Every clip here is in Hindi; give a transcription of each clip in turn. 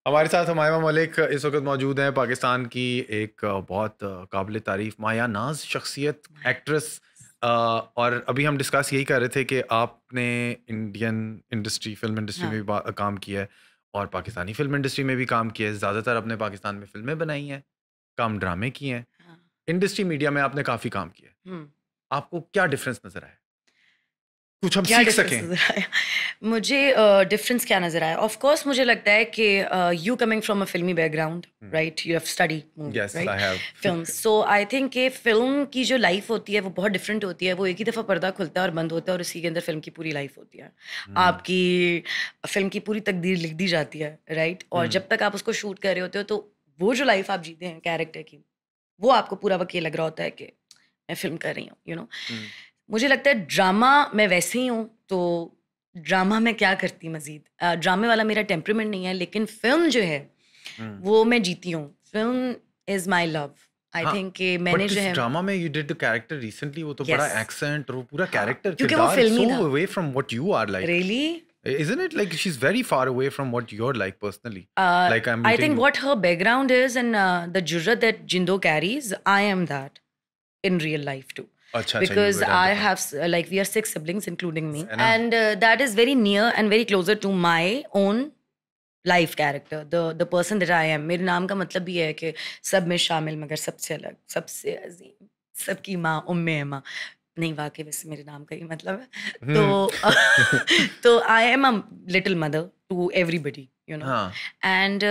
हमारे साथ हुमायूं मलिक इस वक्त मौजूद हैं, पाकिस्तान की एक बहुत काबिल तारीफ माया नाज शख्सियत, एक्ट्रेस। और अभी हम डिस्कस यही कर रहे थे कि आपने इंडियन इंडस्ट्री, फिल्म इंडस्ट्री में हाँ, भी काम किया है और पाकिस्तानी फिल्म इंडस्ट्री में भी काम किया है। ज़्यादातर आपने पाकिस्तान में फिल्में बनाई हैं, कम ड्रामे किए हैं। हाँ। इंडस्ट्री मीडिया में आपने काफ़ी काम किया है। हुँ। आपको क्या डिफरेंस नज़र आया, कुछ हम क्या सीख डिफ़रेंस सकें? नज़र आया? मुझे डिफ़रेंस क्या नज़र आया? ऑफ़ कोर्स मुझे लगता है कि यू कमिंग फ्रॉम अ फ़िल्मी background, right? You have studied movie, yes, right? I have. Films. So I think कि फ़िल्म की जो लाइफ़ होती है वो बहुत डिफरेंट होती है। वो एक ही दफ़ा पर्दा खुलता है और बंद होता है और उसी के अंदर फ़िल्म की पूरी लाइफ़ होती है। आपकी फ़िल्म की पूरी तकदीर लिख दी जाती है, राइट? और जब तक आप उसको शूट कर रहे होते हो तो वो जो लाइफ़ आप जीते हैं कैरेक्टर की, वो आपको पूरा वक़्त ये लग रहा होता है कि मैं फ़िल्म कर रही हूँ, यू नो? मुझे लगता है ड्रामा मैं वैसे ही हूँ, तो ड्रामा मैं क्या करती मज़ीद? ड्रामे वाला मेरा टेम्परामेंट नहीं है, लेकिन फ़िल्म जो है, वो मैं जीती हूँ। Film is my love. I हाँ, थिंक कि मैंने बट जो इस है ड्रामा में you did the character recently, वो तो बड़ा यस, एक्सेंट और वो पूरा हाँ, कैरेक्टर क्योंकि वो किरदार फ़िल्मी सो था। Away from what you are like. Really? Isn't it like she's very far away from what you're like personally? Uh, Like I'm I meeting think you. what her background is and the jurrat that Jindo carries, I am that in real life too. अच्छा अच्छा, you Because I identify. have, like, we are 6 siblings, including me. है ना? And that is very near and very closer to my own life character the person that I am मेरे नाम का मतलब भी है कि सब में शामिल मगर सबसे अलग सबसे अजीम सबकी माँ उम्मे है माँ नहीं वाकई वैसे मेरे नाम का ही मतलब है हम्म। तो तो I am a little mother to everybody you know हाँ। एंड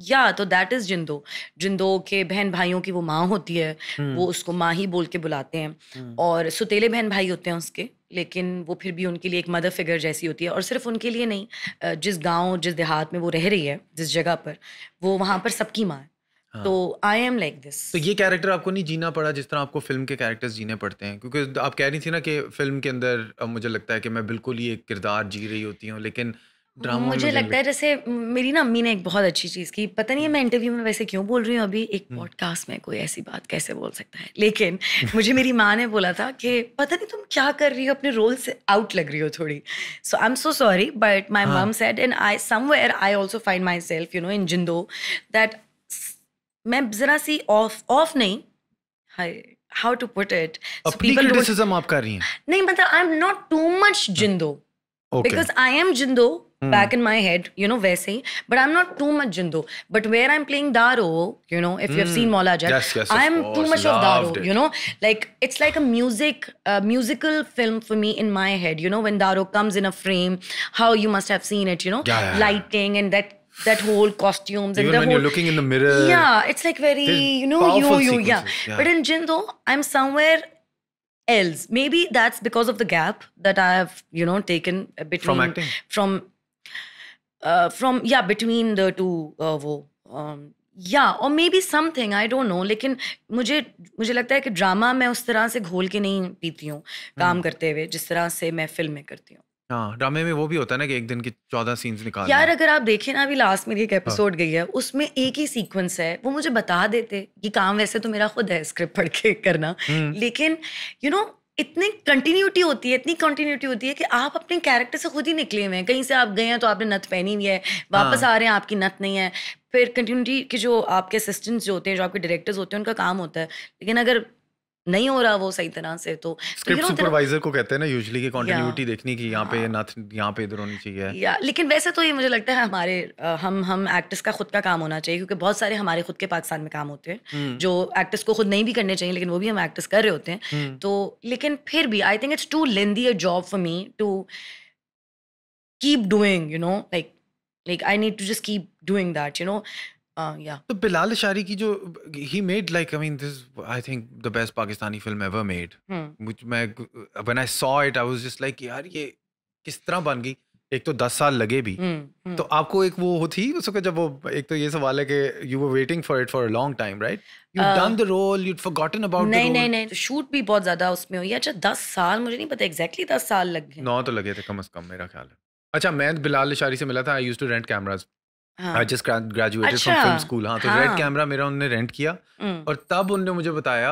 या तो दैट इज जिंदो जिंदो के बहन भाइयों की वो माँ होती है वो हम्म। उसको माँ ही बोल के बुलाते हैं हम्म। और सुतेले बहन भाई होते हैं उसके लेकिन वो फिर भी उनके लिए एक मदर फिगर जैसी होती है और सिर्फ उनके लिए नहीं जिस गांव जिस देहात में वो रह रही है जिस जगह पर वो वहां पर सबकी माँ है तो हाँ, आई एम लाइक दिस तो ये कैरेक्टर आपको नहीं जीना पड़ा जिस तरह आपको फिल्म के कैरेक्टर्स जीने पड़ते हैं? क्योंकि आप कह रही थी ना कि फिल्म के अंदर मुझे लगता है कि मैं बिल्कुल ही एक किरदार जी रही होती हूँ, लेकिन ड्रामा में मुझे मुझे लगता है जैसे मेरी ना अम्मी ने एक बहुत अच्छी चीज़ की पता नहीं है मैं इंटरव्यू में वैसे क्यों बोल रही हूँ अभी एक हम्म। पॉडकास्ट में कोई ऐसी बात कैसे बोल सकता है लेकिन मुझे मेरी माँ ने बोला था कि पता नहीं तुम क्या कर रही हो अपने रोल से आउट लग रही हो थोड़ी so I am so sorry but my हाँ, mum said and I somewhere I also find myself you know in जिंदो दैट मैं जरा सी ऑफ ऑफ नहीं हाय how to put it so अपनी पीपल डोंट क्रिटिसिज्म आप कर रही हैं? नहीं मतलब I am not too much जिंदो okay. because I am Jindo हम्म। back in my head, you know, वैसे ही, but I'm not too much Jindo. But where I'm playing Daro, you know, if you have seen Maula Jat, yes yes, of I'm too course, much of Daro, loved you it. know, like it's like a musical film for me in my head, you know, when Daro comes in a frame, how you must have seen it, you know, या lighting and that whole costumes and even the when you whole, are looking in the mirror, yeah, it's like very, there's you know, powerful yeah. sequences. Yeah. But in Jindo, I'm somewhere else maybe that's because of the gap that I have you know taken From between acting. from from yeah between the two वो yeah or maybe something I don't know लेकिन मुझे मुझे लगता है कि ड्रामा मैं उस तरह से घोल के नहीं पीती हूँ काम करते हुए जिस तरह से मैं फिल्म में करती हूँ हाँ, ड्रामे में वो भी होता है ना कि एक दिन की 14 सीन्स निकालने यार हैं। अगर आप देखें ना अभी लास्ट में एक हाँ। एपिसोड गई है उसमें एक ही सीक्वेंस है वो मुझे बता देते ये काम वैसे तो मेरा खुद है स्क्रिप्ट पढ़ के करना हुँ। लेकिन यू नो इतनी कंटिन्यूटी होती है इतनी कंटिन्यूटी होती है कि आप अपने कैरेक्टर से खुद ही निकले हुए हैं कहीं से आप गए हैं तो आपने नथ पहनी हुई है वापस हाँ, आ रहे हैं आपकी नथ नहीं है फिर कंटिन्यूटी के जो आपके असिस्टेंट्स जो होते हैं जो आपके डायरेक्टर्स होते हैं उनका काम होता है लेकिन अगर नहीं हो रहा वो सही तरह से तो यू स्क्रिप्ट नो तेरा सुपरवाइज़र को कहते हैं ना यूजुअली कि या कंटिन्यूटी देखनी कि यहाँ पे ये हाँ नथ यहाँ पे इधर होनी चाहिए। या लेकिन वैसे तो ये मुझे लगता है हमारे हम एक्टर्स का खुद का काम होना चाहिए क्योंकि बहुत सारे हमारे खुद के पाकिस्तान में काम होते हैं हुँ। जो एक्टर्स को खुद नहीं भी करने चाहिए लेकिन वो भी हम एक्टर्स कर रहे होते हैं हुँ। तो लेकिन फिर भी I think it's too lengthy a job for me to keep doing you know like I need to just keep doing that you know या तो बिलाल अशारी की जो he made like I mean this I think the best Pakistani film ever made. Hmm मुझ मैं when I saw it I was just like यार ये किस तरह बन गई? एक तो 10 साल लगे भी। तो हम्म आपको एक वो थी उस वक़्त जब वो एक तो ये सवाल है कि you were waiting for it for a long time, right? you'd uh, done the role, you'd forgotten about the नहीं नहीं रोल। नहीं शूट भी बहुत ज्यादा उसमें हुई है अच्छा 10 साल मुझे नहीं पता एग्जैक्टली 10 साल लग गए 9 तो लगे थे कम से कम मेरा ख्याल है। अच्छा, मैं बिलाल अशारी से मिला था, I used to rent cameras. I हाँ जस्ट ग्रेजुएटेड फ्रॉम अच्छा फिल्म स्कूल। हाँ, तो रेड हाँ कैमरा मेरा उन्होंने रेंट किया हम्म और तब उन्होंने मुझे बताया,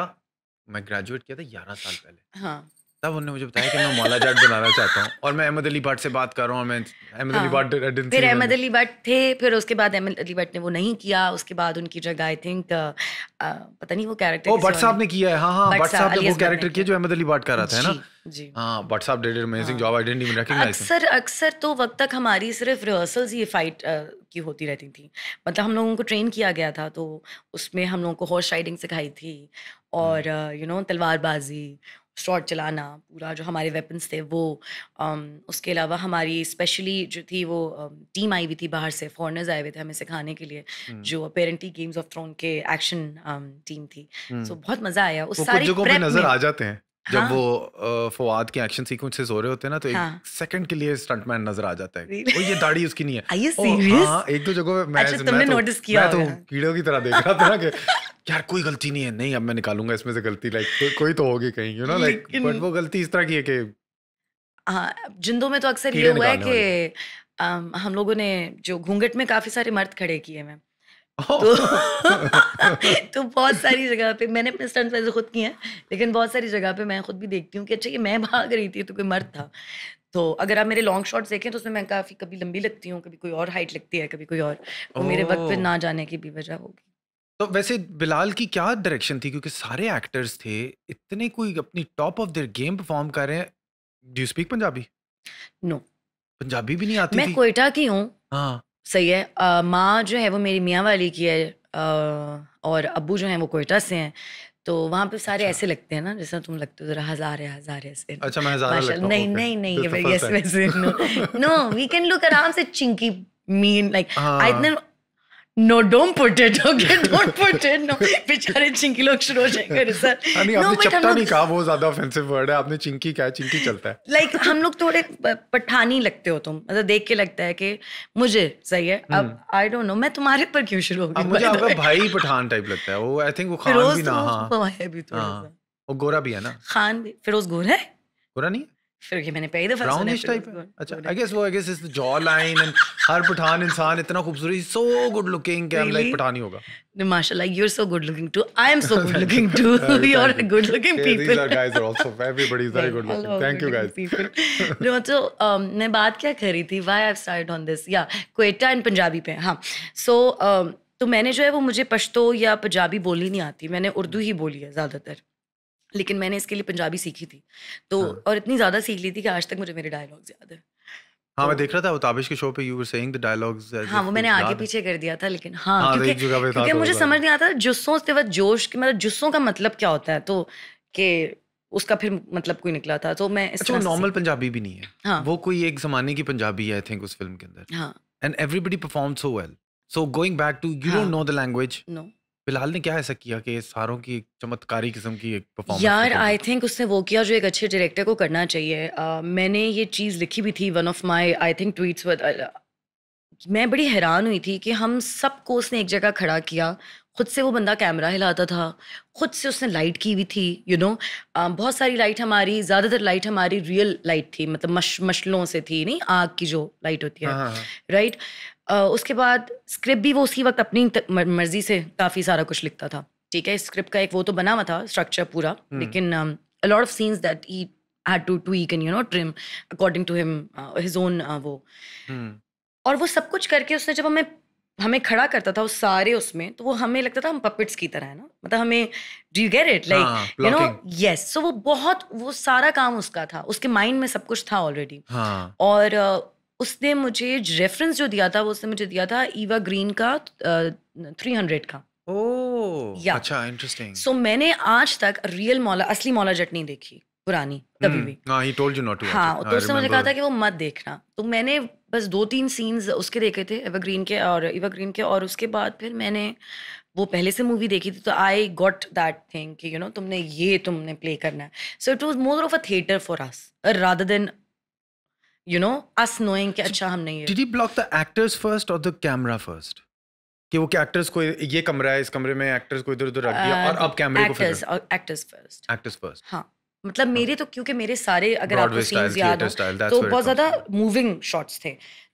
मैं ग्रेजुएट किया था 11 साल पहले। हाँ तब उन्होंने मुझे बताया कि मैं मौला जाट बनाना चाहता हूँ, और मैं अहमद अली भट्ट से बात कर रहा हूँ, मैं अहमद अली हाँ भट्ट I didn't फिर see अहमद them. अली भट्ट थे, फिर उसके बाद अहमद अली भट्ट ने वो नहीं किया, उसके बाद उनकी जगह आई थिंक पता नहीं वो कैरेक्टर ओ किसी भट्ट और साहब ने, ने किया है, हाँ हाँ, भट्ट भट्ट साहब साहब ने अली वो असगर ने कैरेक्टर किया किया। जो अहमद अली भट्ट कर रहा था, है ना? जी जी हाँ, भट्ट साहब डिड अमेजिंग हाँ job, I didn't even recognise him. अक्सर अक्सर तो वक्त तक हमारी सिर्फ रिहर्सल्स ही फाइट की होती रहती थी, मतलब हम लोगों को ट्रेन किया गया था, तो उसमें हम लोगों को हॉर्स राइडिंग सिखाई थी, और तलवारबाजी, शॉट चलाना, पूरा जो हमारे वेपन्स थे वो, उसके अलावा हमारी स्पेशली जो थी वो टीम आई हुई थी बाहर से, फॉरेनर्स आए हुए थे हमें सिखाने के लिए, जो अपेरेंटली गेम्स ऑफ थ्रोन के एक्शन टीम थी। सो बहुत मज़ा आया उस वो कुछ सारी जगहों पे प्रेप नजर में। आ जाते हैं जब हाँ वो फवाद के एक्शन सीक्वेंसेस हो रहे होते हैं ना, तो एक हाँ सेकंड के लिए स्टंटमैन नजर आ जाता है, Really? ओ ये दाढ़ी उसकी नहीं है। Are you O serious? हाँ, एक दो जगहों पे अच्छा तुमने नोटिस किया मैं तो होगा। कीड़ों की तरह देख रहा था ना कि यार कोई गलती नहीं है, नहीं अब मैं निकालूंगा इसमें से गलती, लाइक कोई तो होगी कहीं, लाइक, लेकिन बट वो गलती इस तरह की है कि हाँ जिंदों में तो अक्सर ये कीड़े हुआ है निकालने वाली। कि हम लोगों ने जो घूंघट में काफी सारे मर्द खड़े किए हैं, तो तो बहुत सारी जगह पे मैंने अपने स्टंट्स वैसे खुद किए हैं, लेकिन बहुत सारी जगह पे मैं खुद भी देखती हूँ कि अच्छा ये मैं भाग रही थी तो कोई मर्द था। तो अगर आप मेरे लॉन्ग शॉट्स देखें तो उसमें मैं काफी कभी लंबी लगती हूँ, कभी कोई और हाइट लगती है, कभी कोई और, वो मेरे वक्त पे ओह, ना जाने की भी वजह होगी। तो वैसे बिलाल की क्या डायरेक्शन थी, क्योंकि सारे एक्टर्स थे, इतने कोई अपनी top of their game perform कर रहे हैं. Do you speak Punjabi? No Punjabi भी नहीं आती मैं थी? कोयटा की हूँ, हाँ. सही है। माँ जो है वो मेरी मियाँ वाली की है, और अब्बू जो हैं वो कोयटा से हैं, तो वहाँ पे सारे अच्छा. ऐसे लगते हैं ना जैसा तुम लगते हो, जरा हजार ऐसे। अच्छा, मैं हज़ारा लगता माशाल्लाह, हूँ, नहीं ओके. नहीं नहीं, दिस द ये फर्स्ट यस टाइम. वैसे no no, we can look आराम से चिंकी मीन लाइक आई हाँ. इतने no don't put it, okay don't put it, no बेचारे चिंकी लोग शुरू हो जाएंगे रिसर्च। नहीं, नो आपने बट हम चपटा नहीं लोग कहा, वो ज़्यादा ऑफेंसिव वर्ड है. आपने चिंकी कहा है, चिंकी चलता है. लाइक हम लोग थोड़े पठानी लगते हो तुम, मतलब देख के लगता है कि मुझे सही है। अब आई डोंट नो मैं तुम्हारे पर क्यों शुरू हो अब गई, मुझे by the आपका way। भाई पठान टाइप लगता है, वो आई थिंक वो खान फिरोज भी तो ना. हाँ वो है भी थोड़ा हाँ, सा, वो गोरा भी है ना. खान भी, फिरोज गोर है, गोरा नहीं है, फिर ये मैंने पहली दफा सुना है ब्राउनिश फिरोज टाइप है. गोर अच्छा, गोर आई है। गेस वो is the jaw line, and हर पठान इंसान इतना खूबसूरत, सो गुड लुकिंग कि I am like Really? Pathani होगा. No, mashallah, you're so good looking too. I am so good Thank you. looking too. You're Thank you. good looking Okay, these people. are guys are also, everybody is very Well, good looking. hello, Thank you good guys. looking people. No, so मैं बात क्या कर रही थी? Why I've started on this? Yeah, Quetta and Punjabi पे, हाँ. So तो मैंने जो है वो, मुझे पश्तो या पंजाबी बोलनी नहीं आती, मैंने उर्दू ही बोली है ज़्यादातर, लेकिन मैंने इसके लिए पंजाबी सीखी थी, तो हाँ और इतनी ज़्यादा सीख ली थी कि आज तक मुझे मेरे डायलॉग्स याद है। हाँ, तो मैं देख रहा था वो ताबिश के शो पे, you were saying the dialogues as हाँ, इफ वो मैंने याद आगे है. पीछे कर दिया था, लेकिन हाँ, हाँ, तो क्योंकि एक जगह पे था क्योंकि मुझे थोड़ा सा. समझ नहीं आता जुस्सों से वक्त जोश के, मतलब जुस्सों का मतलब क्या होता है, तो कि उसका फिर मतलब कोई निकला था, तो मैं इस अच्छा, वो तरह से नॉर्मल सीखी। पंजाबी भी नहीं है, हाँ वो कोई एक जमाने की पंजाबी है आई थिंक उस फिल्म के अंदर, हाँ and everybody perform so well. So going back to, you don't हाँ know the language. No Bilal ने क्या ऐसा किया कि सारों की एक चमत्कारी किस्म की एक परफॉर्मेंस यार, निकल आई गई? थिंक उसने वो किया जो एक अच्छे डायरेक्टर को करना चाहिए। मैंने ये चीज़ लिखी भी थी, one of my I think tweets with, मैं बड़ी हैरान हुई थी कि हम सबको उसने एक जगह खड़ा किया, खुद से वो बंदा कैमरा हिलाता था, खुद से उसने लाइट की हुई थी, बहुत सारी लाइट हमारी, ज़्यादातर लाइट हमारी रियल लाइट थी, मतलब मशलों से थी, नहीं आग की जो लाइट होती हाँ है, हाँ हाँ. राइट। उसके बाद स्क्रिप्ट भी वो उसी वक्त अपनी मर्जी से काफ़ी सारा कुछ लिखता था, ठीक है। स्क्रिप्ट का एक वो तो बना हुआ था स्ट्रक्चर पूरा, लेकिन a lot of scenes that he had to tweak and trim according to him, his own वो, हम्म. और वो सब कुछ करके उसने जब हमें हमें खड़ा करता था उस सारे उसमें, तो वो हमें लगता था हम पपेट्स की तरह है ना, मतलब हमें, do you get it, like हाँ, blocking. यस। सो वो सारा काम उसका था, उसके माइंड में सब कुछ था ऑलरेडी। हाँ. और उसने मुझे रेफरेंस जो दिया था, वो उसने मुझे दिया था ईवा ग्रीन का 300 का, ओह, या। अच्छा, इंटरेस्टिंग. सो मैंने आज तक रियल मौला, असली मौला जट नहीं देखी, पुरानी कभी भी। हाँ, he told you not to watch हाँ, it. तो I उसने मुझे कहा remember. था कि वो मत देखना, तो मैंने बस 2-3 सीन्स उसके देखे थे, एवरग्रीन के, और उसके बाद फिर मैंने वो पहले से मूवी देखी थी, तो आई गॉट दैट थिंग कि तुमने प्ले करना है। So it was more of a theatre for us rather than us knowing कि अच्छा हमने ये। Did he block the actors first or the camera first? कि वो एक्टर्स को, ये कमरा है, इस कमरे में एक्टर्स को इधर उधर रख दिया और अब कैमरे को फिर एक्टर्स फर्स्ट। Actors first. हाँ, मतलब मेरे तो, क्योंकि मेरे सारे, अगर आपको Broadway style, सीन्स याद theater हो, style, that's तो where it बहुत comes ज़्यादा from. मूविंग शॉट्स थे,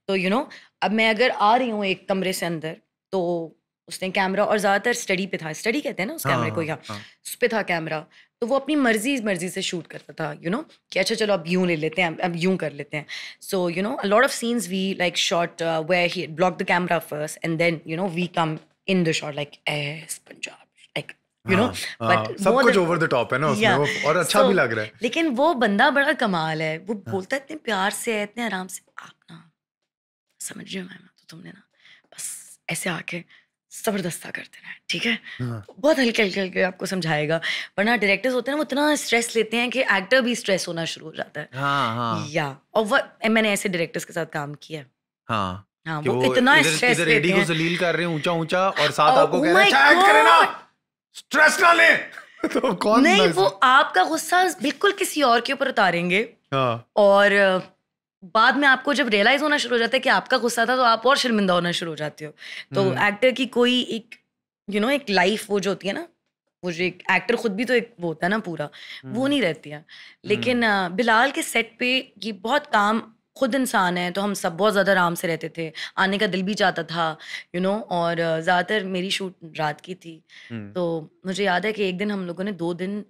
तो अब मैं अगर आ रही हूँ एक कमरे से अंदर, तो उसने कैमरा, और ज़्यादातर स्टडी पे था, स्टडी कहते हैं ना उस हाँ कैमरे को, हाँ या हाँ उस पे था कैमरा। तो वो अपनी मर्जी से शूट करता था, कि अच्छा चलो अब यूं ले लेते हैं, अब यूं कर लेते हैं। So a lot of scenes we like shot where he block the camera first and then we come in the shot like as Punjab, like हाँ बट सब कुछ ओवर द टॉप है ना उसमें, या वो और अच्छा सो भी लग रहा है। लेकिन वो बंदा बड़ा कमाल है, वो हाँ बोलता है इतने प्यार से है, इतने आराम से, आप ना समझ रही हो मैम, तो तुमने ना बस ऐसे आके जबरदस्ता करते रहे, ठीक है। हाँ बहुत हल्के हल्के हल्के आपको समझाएगा, वरना डायरेक्टर्स होते हैं ना वो इतना स्ट्रेस लेते हैं कि एक्टर भी स्ट्रेस होना शुरू हो जाता है। हाँ हाँ या और वो मैंने ऐसे डायरेक्टर्स के साथ काम किया है। हाँ हाँ, कि वो वो इतना इधर स्ट्रेस इधर लेते एडी को हैं। जलील कर रहे हैं ऊंचा ऊंचा, और साथ आपको कह ओ रहे हैं माय चैट करे ना, गॉड, स्ट्रेस ना ले। तो कौन नहीं, ना वो आपका गुस्सा बिल्कुल किसी और के ऊपर उतारेंगे, हाँ और बाद में आपको जब रियलाइज होना शुरू हो जाता है कि आपका गुस्सा था, तो आप और शर्मिंदा होना शुरू हो जाते हो। तो एक्टर की कोई एक एक लाइफ वो जो होती है ना, वो जो एक एक्टर खुद भी तो एक वो होता है ना पूरा, वो नहीं रहती है। लेकिन बिलाल के सेट पे ये बहुत काम, खुद इंसान है तो हम सब बहुत ज़्यादा आराम से रहते थे, आने का दिल भी चाहता था और ज़्यादातर मेरी शूट रात की थी। तो मुझे याद है कि एक दिन हम लोगों ने 2 दिन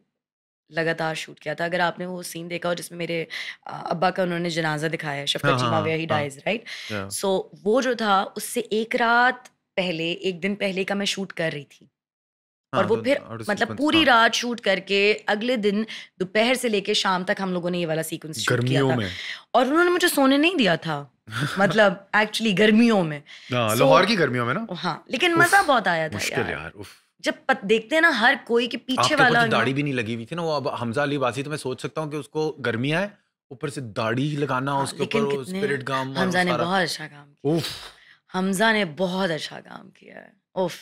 लगातार शूट किया था। अगर आपने वो सीन देखा हो जिसमें मेरे अब्बा का उन्होंने जनाजा दिखाया है, हाँ शफकत जी हाँ माविया ही हाँ डाइज, राइट। हाँ सो वो जो था उससे एक रात पहले, एक दिन पहले का मैं शूट कर रही थी, और हाँ वो तो फिर आउट ऑफ मतलब सीक्वेंस पूरी हाँ रात शूट करके अगले दिन दोपहर से लेके शाम तक हम लोगों ने ये वाला सीक्वेंस शूट किया गर्मियों था, में। और उन्होंने मुझे सोने नहीं दिया था, मतलब एक्चुअली गर्मियों में। हाँ सो लाहौर की गर्मियों में ना। हाँ, लेकिन उफ मजा बहुत आया था मुश्किल यार, यार उफ। जब देखते हैं ना हर कोई के पीछे आपके ऊपर वाला तो दाढ़ी भी नहीं लगी हुई थी ना वो, अब हमजा अली बासी, तो मैं सोच सकता हूँ कि उसको गर्मियाँ है, ऊपर से दाढ़ी लगाना, हाँ, उसके ऊपर लेकिन वो कितने स्पिरिट गम और वो हमजा ने सारा। बहुत अच्छा काम किया, उफ हमजा ने बहुत अच्छा काम किया है, उफ।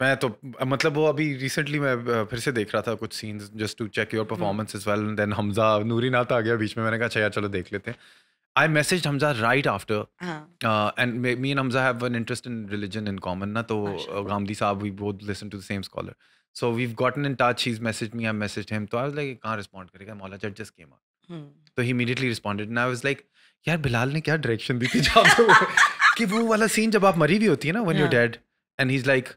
मैं तो मतलब वो अभी रिसेंटली मैं फिर से देख रहा था कुछ scenes just to check your performance as well, and then Hamza Noori Nath आ गया बीच में, मैंने कहा अच्छा यार चलो देख लेते हैं। I messaged Hamza right after, हाँ, and me and Hamza have an interest in religion in common ना, तो माशाल्लाह। गामदी साहब we both listen to the same scholar, so we have gotten in touch, he has messaged me, I messaged him, तो आई वाज लाइक कहां रिस्पॉन्ड करेगा, Maula Jatt just came out, hmm. तो he immediately responded and I was like यार बिलाल ने क्या डायरेक्शन दी थी जहाँ पे वो कि वो वाला सीन जब आप मरी हुई होती है ना व्हेन यू हाँ, dead, and he is like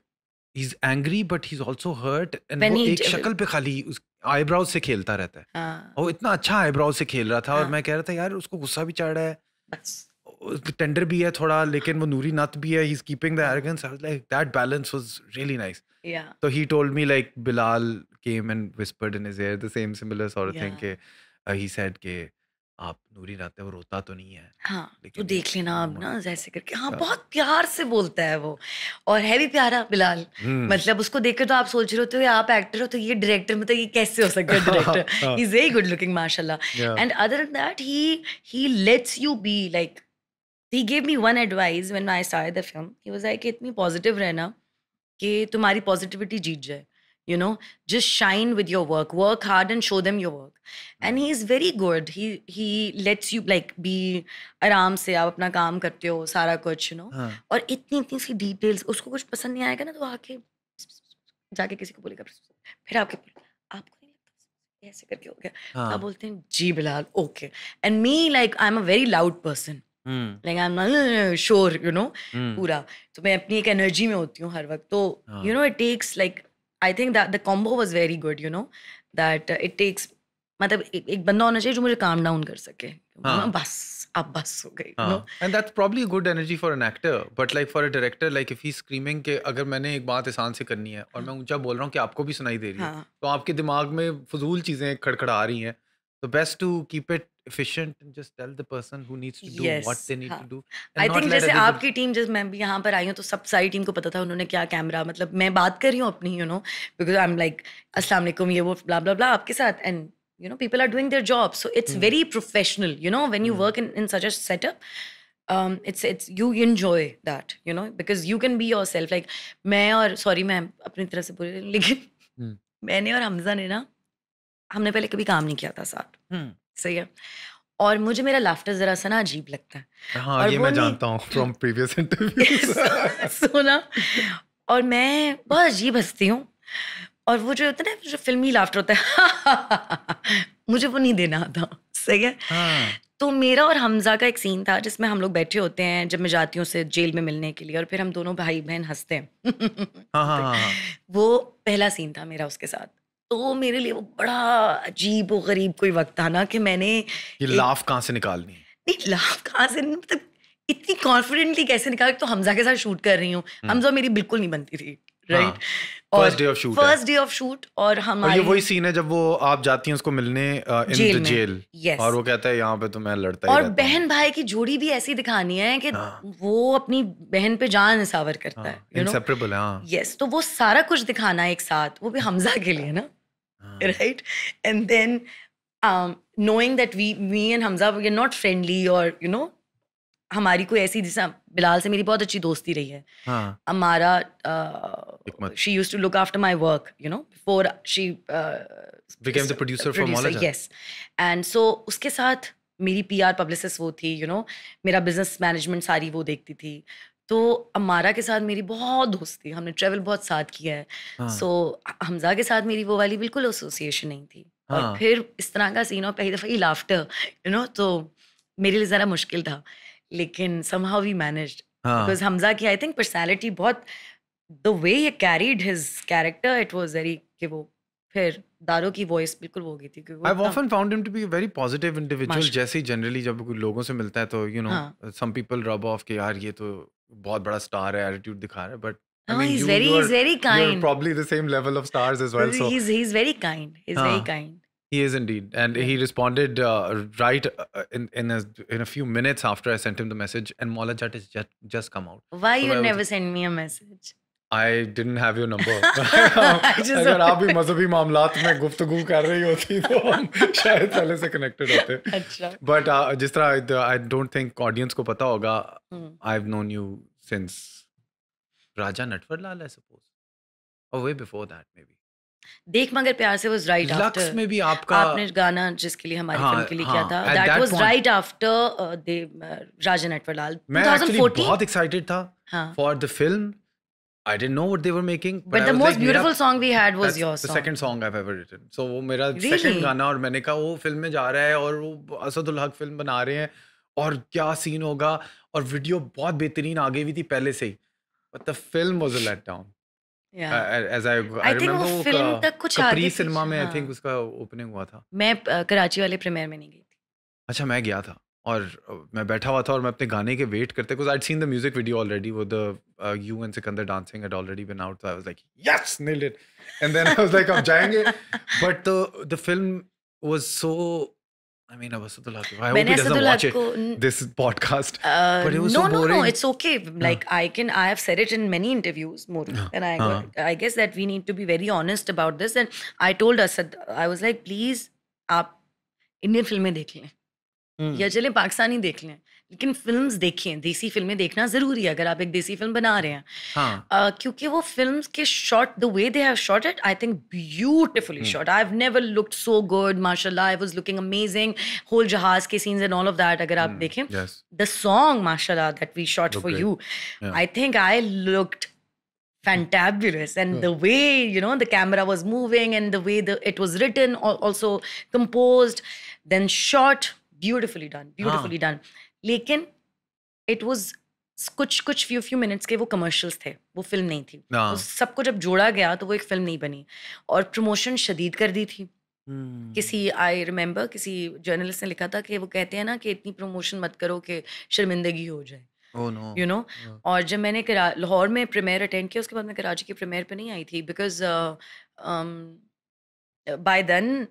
he's angry but he's also hurt, and when वो he एक शक्ल पे खाली उस आईब्रोज से खेलता रहता है, हाँ, और वो इतना अच्छा आईब्रोज से खेल रहा था, और हाँ, मैं कह रहा था यार उसको गुस्सा भी चढ़ रहा है, बस, टेंडर भी है थोड़ा, लेकिन वो नूरी नत भी है, he's keeping the हाँ, arrogance, I was like that balance was really nice. या, So he told me like Bilal came and whispered in his ear the same similar sort of thing या, के he said के आप नूरी नत है, वो रोता तो नहीं है हाँ, तो लेकिन देख लेना अब म- ना जैसे करके, हाँ, बहुत प्यार से बोलता है वो, और है भी प्यारा बिलाल। हम्म मतलब उसको देख के तो आप सोच रहे होते हो आप एक्टर हो तो ये डायरेक्टर, मतलब ये कैसे हो सकता है director, he is very good looking माशाल्लाह। yeah and other than that he let's you be like, he gave me one advice when I started the film. He was like, इतनी पॉजिटिव रहना कि तुम्हारी पॉजिटिविटी जीत जाए, just shine with your work hard and show them your work. And he is very good, he lets you like be आराम से आप अपना काम करते हो सारा कुछ, हाँ और इतनी इतनी सी डिटेल्स, उसको कुछ पसंद नहीं आएगा ना तो आके जाके किसी को बोलेगा, फिर आपको नहीं लगता ऐसे करके हो गया, तो आप हाँ बोलते हैं जी Bilal, okay. And me like I am a very loud person, like I am not sure पूरा, तो मैं अपनी एक एनर्जी में होती हूँ हर वक्त, तो हाँ it takes like, I think that the combo was very good, that it takes, मतलब एक बंदा होना चाहिए जो मुझे काम डाउन कर सके, हाँ बस अब बस हो गई, and that's probably a good energy for an actor, but like for a director, like if he's screaming कि अगर मैंने एक बात एहसान से करनी है और मैं ऊंचा बोल रहा हूँ कि आपको भी सुनाई दे रही है, हाँ, तो आपके दिमाग में फजूल चीजें खड़खड़ा रही हैं, तो best to keep it efficient and just tell the person who needs to do what yes, they need हाँ, to do I and not think let जैसे other आपकी टीम, जैसे मैं भी यहाँ पर आई हूँ तो सब सारी टीम को पता था उन्होंने क्या कैमरा, मतलब मैं बात कर रही हूँ अपनी, बिकॉज आई एम लाइक अस्सलाम वालेकुम ये वो ब्ला ब्ला ब्ला आपके साथ, and people are doing their job, so it's very professional, when you work in such a setup, it's you enjoy that, because you can be yourself, like मैं और सॉरी मैं अपनी तरफ से बोल रही हूँ, लेकिन मैंने और हमजा ने ना, हमने पहले कभी काम नहीं किया था साथ, सही है, और मुझे मेरा लाफ्टर जरा सा ना अजीब लगता है, हाँ और ये वो मैं नहीं जानता हूँ from previous interviews सोना, और मैं बहुत अजीब हंसती हूँ, और वो जो होता है ना जो फिल्मी लाफ्टर होता है मुझे वो नहीं देना आता, सही है। हाँ तो मेरा और हमजा का एक सीन था जिसमें हम लोग बैठे होते हैं जब मैं जाती हूँ उसे जेल में मिलने के लिए, और फिर हम दोनों भाई बहन हंसते हैं। हाँ हाँ तो हाँ हाँ। वो पहला सीन था मेरा उसके साथ। तो मेरे लिए वो बड़ा अजीब और गरीब कोई वक्त था ना कि मैंने ये एक लाफ कहाँ से निकालनी है? नहीं लाफ कहाँ से, मतलब इतनी कॉन्फिडेंटली कैसे निकाल, तो हमजा के साथ शूट कर रही हूँ, हमजा मेरी बिल्कुल नहीं बनती थी, राइट। हाँ, और फर्स्ट डे ऑफ शूट है। फर्स्ट डे ऑफ शूट और और ये हमारी वही सीन है जब वो आप जाती हैं उसको मिलने इन जेल द में, जेल, यस। और वो कहता है यहाँ पे तो मैं लड़ता ही और रहता हूँ। बहन भाई की जोड़ी भी ऐसी दिखानी है कि हाँ वो अपनी बहन पे जान निसावर करता है, हाँ, यू नो। इंसेपरेबल है। हाँ यस, तो वो सारा कुछ दिखाना है एक साथ, वो भी हमजा के लिए ना, हाँ right. And then knowing that me and Hamza we are not friendly, or you know, हमारी कोई ऐसी, जैसा बिलाल से मेरी बहुत अच्छी दोस्ती रही है। हाँ, हमारा हिकमत she used to look after my work, you know, before she became the producer for Maulaja. yes. And so उसके साथ मेरी PR पब्लिसिस्ट वो थी, you know, मेरा बिजनेस मैनेजमेंट सारी वो देखती थी। तो अमारा के साथ मेरी बहुत दोस्ती, हमने ट्रेवल बहुत साथ किया है। हाँ सो हमजा के साथ मेरी वो वाली बिल्कुल एसोसिएशन नहीं थी। और हाँ फिर इस तरह का सीन, और पहली दफ़ा ही लाफ्टर, यू नो, तो मेरे लिए ज़रा मुश्किल था, लेकिन somehow we managed हाँ। because हमजा की आई थिंक पर्सनालिटी बहुत, the way he carried his character, it was very कि वो फिर दारो की वॉइस बिल्कुल वो हो गई थी कि वो I've इतना- often found him to be a very positive individual. माशाल्लाह। जैसे ही जनरली जब कोई लोगों से मिलता है तो हाँ some people rub off कि यार ये तो बहुत बड़ा स्टार है, एटीट्यूड दिखा रहा है, but I हाँ, mean he's you're very you're kind. probably the same level of stars as well. So he's very kind, he's very हाँ, kind. he is indeed, and Yeah. he responded right in a few minutes after I sent him the message, and Maula Jat has just come out. Why So you I was- never send me a message? I didn't have your number. I just- अगर आप भी मजहबी मामलात में गुफ्तगू कर रही होती तो हम शायद पहले से कनेक्टेड होते। अच्छा। But जिस तरह I don't think audience को पता होगा, हम्म। I've known you since Raja Natwarlal I suppose, or way before that maybe. देख मगर प्यार से was right लक्स after में भी आपका आपने गाना जिसके लिए हमारी हाँ, फिल्म के लिए हाँ, किया था, at that that was point- right after the राजा नटवरलाल मैं actually 2014। बहुत excited था हाँ। for the film. I didn't know what they were making, But I the was most like, beautiful मेरा- song we had was That's your the song. second song I've ever written. So वो मेरा Really? second गाना, और मैंने कहा वो फिल्म में जा रहा है और वो असदुल हक फिल्म बना रहे हैं और क्या सीन होगा, और वीडियो बहुत बेहतरीन आ गई हुई थी पहले से ही, but the film was a letdown. Yeah. As I think remember वो वो film तक कुछ कपरी आगे सिनेमा में I हाँ। think उसका ओपनिंग हुआ था। मैं कराची वाले प्रीमियर में नहीं गई थी। अच्छा, मैं गया था और मैं बैठा हुआ था और मैं अपने गाने के वेट करते, because I'd seen the music video already with the you and Sikandar dancing had already been out, so I was like yes, nailed it, and then I was like अब जाएंगे, but the film was so, I mean Assadul Haq, I hope मैंने he doesn't असदुल watch हक it, को this podcast, but it was so no, boring. it's okay. Like I have said it in many interviews, Mori, and I guess that we need to be very honest about this. And I told Asad, I was like, please, आप इंडियन फिल्में देख लें या चले पाकिस्तानी देख लें, लेकिन फिल्म्स देखें, देसी फिल्में देखना ज़रूरी है अगर आप एक देसी फिल्म बना रहे हैं। हाँ क्योंकि वो फिल्म्स के shot, the way they have shot it, I think beautifully shot. I have never looked so good, माशाल्लाह, I was looking amazing, whole जहाज के scenes and all of that अगर आप देखें। yes, द सॉन्ग माशाल्लाह that we shot Look for great. You, Yeah. I think I looked fantabulous, and the way, you know, the camera was moving and the way it was written, also composed, then shot, beautifully done. लेकिन it was कुछ few minutes के वो commercials थे, वो फिल्म नहीं थी। हाँ। तो सबको जब जोड़ा गया तो वो एक फिल्म नहीं बनी, और प्रमोशन शदीद कर दी थी। किसी आई रिमेंबर किसी जर्नलिस्ट ने लिखा था कि वो कहते हैं ना कि इतनी प्रमोशन मत करो कि शर्मिंदगी हो जाए, oh no, यू नो। और जब मैंने लाहौर में प्रीमियर अटेंड किया, उसके बाद मैं कराची की प्रीमियर पे नहीं आई थी, बिकॉज बाय देन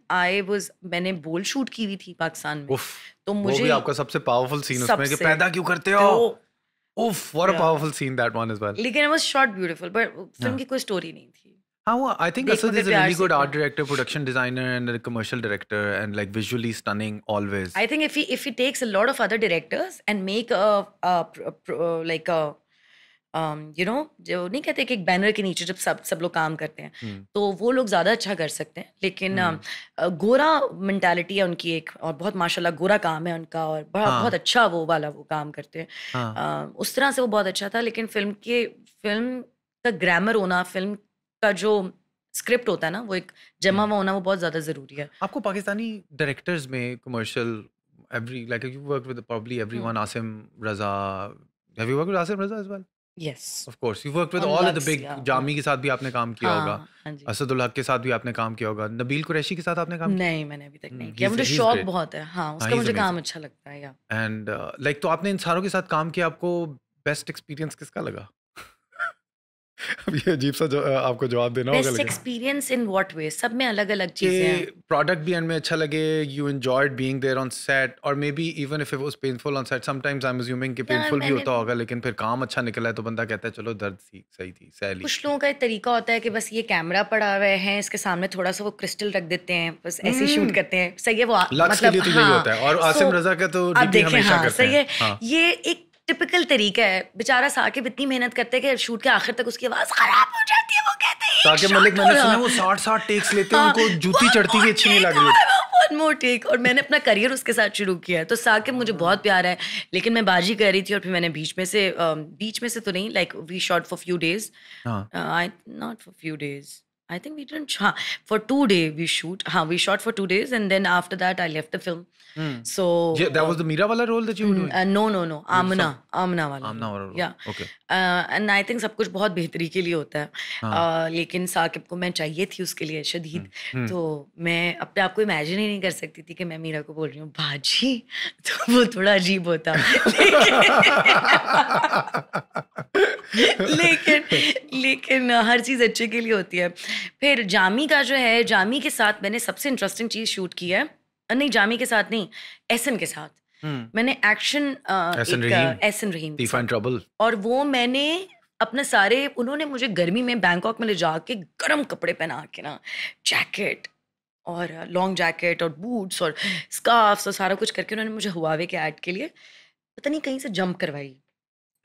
मैंने बोल शूट की हुई थी पाकिस्तान में। उफ, तो वो मुझे भी आपका सबसे पावरफुल सीन उसमें कि सबसे- पैदा क्यों करते हो, तो उफ, what a Yeah. powerful scene that one as well. लेकिन it was shot beautiful, but film Yeah. की कोई स्टोरी नहीं थी। हाँ, वो I think देख Asad मगर is a प्यार really से good art इतना। director, production designer, and a commercial director, and like visually stunning always. I think if he takes a lot of other directors and make like a you know, जो नहीं कहते कि एक बैनर के नीचे जब सब लोग काम करते हैं तो वो लोग ज़्यादा अच्छा कर सकते हैं। लेकिन गोरा मेंटालिटी है उनकी एक, और बहुत माशाल्लाह गोरा काम है उनका, और बहुत अच्छा वो काम करते हैं। उस तरह से वो बहुत अच्छा था। लेकिन फिल्म का ग्रामर होना, फिल्म का जो स्क्रिप्ट होता है ना, वो एक जमा हुआ होना, वो बहुत ज़्यादा ज़रूरी है। आपको पाकिस्तानी डायरेक्टर्स में commercial every like you worked with probably Hmm. everyone, Asim Raza. Have you worked with Asim Raza as well? Yes. Of course, you worked with On all of the Lux, big. yeah. Jami के साथ भी आपने काम किया होगा, हाँ हाँ जी। असदुल हक के साथ भी आपने काम किया होगा, नबील कुरैशी के साथ आपने काम किया? नहीं, मैंने अभी तक नहीं किया। मुझे he's शौक great. बहुत है। हाँ, हाँ, उसका he's मुझे काम amazing. अच्छा लगता है, या। And like तो आपने इन सारों के साथ काम किया, आपको बेस्ट एक्सपीरियंस किसका लगा? अब ये अजीब सा आपको जवाब देना होगा, बेस्ट लेकिन एक्सपीरियंस इन व्हाट वे? सब में अलग-अलग कि चीज़ें हैं। प्रोडक्ट भी एंड में अच्छा लगे, you enjoyed being there on set, or maybe even if it was painful on set. Sometimes I'm assuming कि यार painful भी मैंने होता होगा, लेकिन फिर काम अच्छा निकला है तो बंदा कहता है चलो दर्द सही थी, सह ली। कुछ लोगों का एक तरीका होता है कि बस ये कैमरा पड़ा हुआ है, इसके सामने थोड़ा-सा वो क्रिस्टल रख देते हैं, बस ऐसे ही शूट करते हैं। सही है वो लक्स के मतलब लिए तो यही होता है, और आसिम रजा का तो आप डीपी देखें, हमेशा हाँ, करते सही हैं। है। हाँ। ये एक टिपिकल तरीका है। बेचारा साकिब इतनी मेहनत करते हैं कि शूट के आखिर तक उसकी आवाज़ खराब हो जाती है। वो कहते हैं साकिब मलिक, मैंने सुना वो 60 टेक्स लेते हैं, उनको जूती चढ़ती हुई अच्छी नहीं लग रही होती। One more take. और मैंने अपना करियर उसके साथ शुरू किया है, तो साकिब मुझे बहुत प्यारा है। लेकिन मैं बाजी कर रही थी और फिर मैंने बीच में से तो नहीं, like we shot for few days, हाँ। I not for few days, I think we didn't, हाँ, फॉर 2 डे वी शूट, हाँ, we shot for 2 days and then after that I left the film. So Yeah, that was the Meera wala role that you were doing? no, आमना वाला आमना वाला role. या। Okay. एंड आई थिंक सब कुछ बहुत बेहतरी के लिए होता है। हाँ। लेकिन साकिब को मैं चाहिए थी उसके लिए शदीद, तो मैं अपने आप को इमेजिन ही नहीं कर सकती थी कि मैं मीरा को बोल रही हूँ बाजी, तो वो थोड़ा अजीब होता। लेकिन हर चीज़ अच्छे के लिए होती है। फिर जामी का जो है, जामी के साथ मैंने सबसे इंटरेस्टिंग चीज़ शूट की है। नहीं, जामी के साथ नहीं, एहसन के साथ। मैंने action Ehsan Rahim Thief and Trouble. और वो मैंने अपने सारे, उन्होंने मुझे गर्मी में बैंकॉक में ले जाके गर्म कपड़े पहना के ना, जैकेट और लॉन्ग जैकेट और बूट्स और स्कार्फ्स और सारा कुछ करके उन्होंने मुझे हुआवे के ऐड के लिए पता नहीं कहीं से जंप करवाई।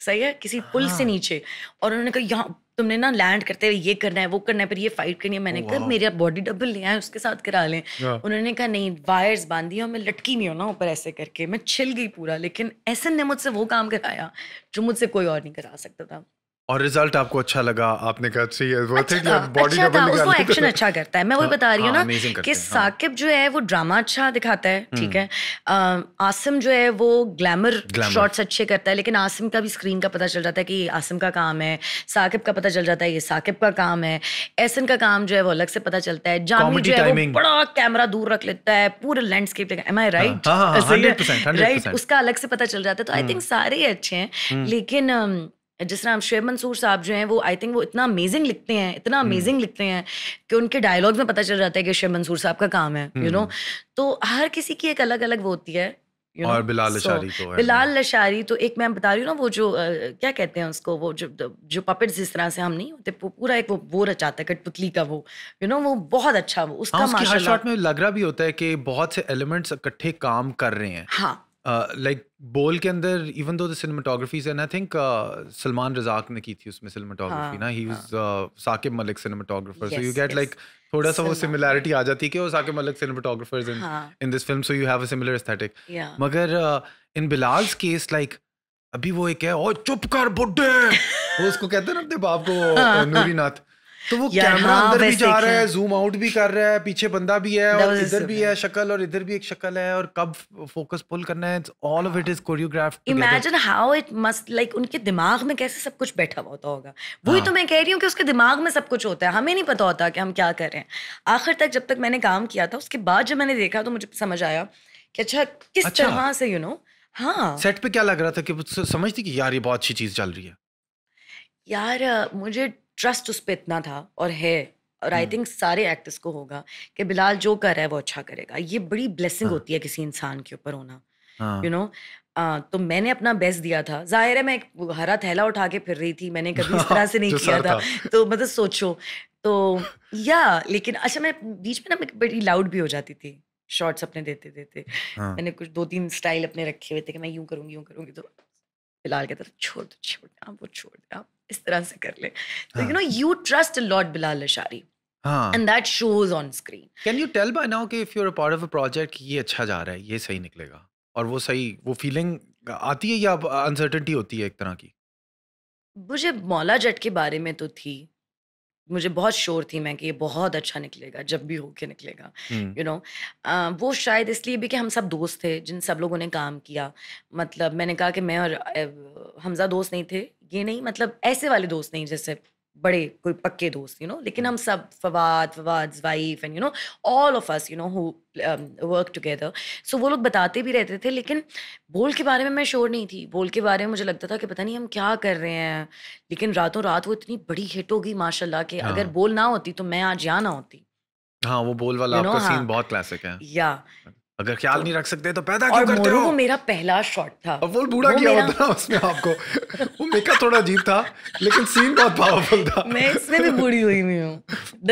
सही है, किसी पुल से नीचे, और उन्होंने कहा यहाँ तुमने ना लैंड करते हुए ये करना है, वो करना है, फिर ये फाइट करनी है। मैंने कहा मेरा बॉडी डबल ले आए, उसके साथ करा लें। उन्होंने कहा नहीं, वायर्स बांधी और मैं लटकी नहीं हूँ ना ऊपर ऐसे करके, मैं छिल गई पूरा। लेकिन एहसन ने मुझसे वो काम कराया जो मुझसे कोई और नहीं करा सकता था। और रिजल्ट आपको अच्छा लगा? आपने कहा सही है, वो अच्छा थे था, बॉडी अच्छा डबल था, उसको निकालने एक्शन अच्छा करता है। मैं वही बता रही हूँ ना amazing करते कि हैं, हाँ। साकिब जो है वो ड्रामा अच्छा दिखाता है, ठीक है। आसिम जो है वो ग्लैमर शॉट्स अच्छे करता है, लेकिन आसिम का भी स्क्रीन का पता चल जाता है कि ये आसिम का काम है, साकिब का पता चल जाता है ये साकिब का काम है, एहसन का काम जो है वो अलग से पता चलता है, जामी जो है वो बड़ा कैमरा दूर रख लेता है, पूरे लैंडस्केप, एम आई राइट? 100%, राइट, उसका अलग से पता चल जाता है। तो आई थिंक सारे ही अच्छे हैं। लेकिन जिस तरह शुएब मंसूर साहब जो हैं वो, आई थिंक वो इतना अमेजिंग लिखते हैं, इतना अमेजिंग लिखते हैं कि उनके डायलॉग में पता चल जाता है कि शुएब मंसूर साहब का काम है, यू नो। तो हर किसी की एक अलग अलग वो होती है, you know? और बिलाल लशारी तो है। बिलाल लशारी तो एक मैं बता रही हूँ ना, वो जो क्या कहते हैं उसको, वो जो पपेट्स जिस तरह से हम नहीं होते, पूरा एक वो रचाता है कठपुतली का, वो यू नो, वो बहुत अच्छा, वो उसका माशाल्लाह। हर शॉट में लग रहा भी होता है कि बहुत से एलिमेंट्स इकट्ठे काम कर रहे हैं। हाँ, लाइक बोल के अंदर, even though the cinematography and I think Salman Razak ने की थी उसमें सिनेमाटोग्राफी ना, he was Saqib Malik cinematographer, so you get like थोड़ा सा वो सिमिलैरिटी आ जाती है कि वो Saqib Malik cinematographers in this film, so you have a similar aesthetic. मगर इन बिलाल्स केस लाइक अभी वो एक है, ओ चुप कर बुड्ढे, वो उसको कहते हैं ना अपने बाप को, नूरी नाथ, तो वो कैमरा अंदर भी जा रहा है, जूम आउट भी कर रहा है, पीछे बंदा भी है, और इधर भी है शक्ल, और इधर भी एक शक्ल है, और कब फोकस पुल करना है, all of it is choreographed. Imagine how it must, like उनके दिमाग में कैसे सब कुछ बैठा होता होगा। वही तो मैं कह रही हूँ कि उसके दिमाग में सब कुछ होता है, हमें नहीं पता होता कि हम क्या कर रहे हैं। आखिर तक जब तक मैंने काम किया था, उसके बाद जब मैंने देखा तो मुझे समझ आया कि अच्छा किस तरह से, यू नो। हाँ, सेट पे क्या लग रहा था कि समझती कि यार ये बहुत अच्छी चीज चल रही है? यार मुझे ट्रस्ट उस पर इतना था और है, और आई थिंक सारे एक्टर्स को होगा कि बिलाल जो कर रहा है वो अच्छा करेगा। ये बड़ी ब्लेसिंग होती है किसी इंसान के ऊपर होना, यू नो। तो मैंने अपना बेस्ट दिया था। जाहिर है मैं एक हरा थैला उठा के फिर रही थी, मैंने कभी इस तरह से नहीं किया था, तो मतलब सोचो तो या। लेकिन अच्छा, मैं बीच में ना बड़ी लाउड भी हो जाती थी शॉर्ट्स अपने देते देते। मैंने कुछ 2-3 स्टाइल अपने रखे हुए थे कि मैं यूं करूंगी, तो बिलाल कहता था छोड़ दो आप, वो छोड़ दे आप, इस तरह से कर ले। तो you know, you trust a lot Bilal Lashari, and that shows on screen. Can you tell by now कि if you are a part of a project ये अच्छा जा रहा है, ये सही निकलेगा, और वो सही, वो फीलिंग आती है या अनसर्टेनिटी होती है एक तरह की? मुझे मौला जट के बारे में तो थी, मुझे बहुत श्योर थी मैं कि ये बहुत अच्छा निकलेगा जब भी होके निकलेगा, यू नो। वो शायद इसलिए भी कि हम सब दोस्त थे जिन सब लोगों ने काम किया। मतलब मैंने कहा कि मैं और हमजा दोस्त नहीं थे, ये नहीं, मतलब ऐसे वाले दोस्त नहीं जैसे बड़े कोई पक्के दोस्त, लेकिन हम सब Fawad wife and all of us who work together. So वो लोग बताते भी रहते थे, लेकिन बोल के बारे में मैं श्योर नहीं थी। बोल के बारे में मुझे लगता था कि पता नहीं हम क्या कर रहे हैं, लेकिन रातों रात वो इतनी बड़ी हिट होगी माशाल्लाह कि अगर हाँ बोल ना होती तो मैं आज यहाँ ना होती, हाँ, वो बोल वाला आपका हाँ। सीन बहुत क्लासिक है। या अगर ख्याल तो नहीं रख सकते तो पैदा क्यों और करते मोरू हो? वो मेरा पहला शॉट था। अब वो बूढ़ा वो किया मेरा होता ना उसमें आपको। वो मेकअप थोड़ा अजीब था, लेकिन सीन बहुत पावरफुल था। मैं इसमें भी बूढ़ी हुई हुई हूँ,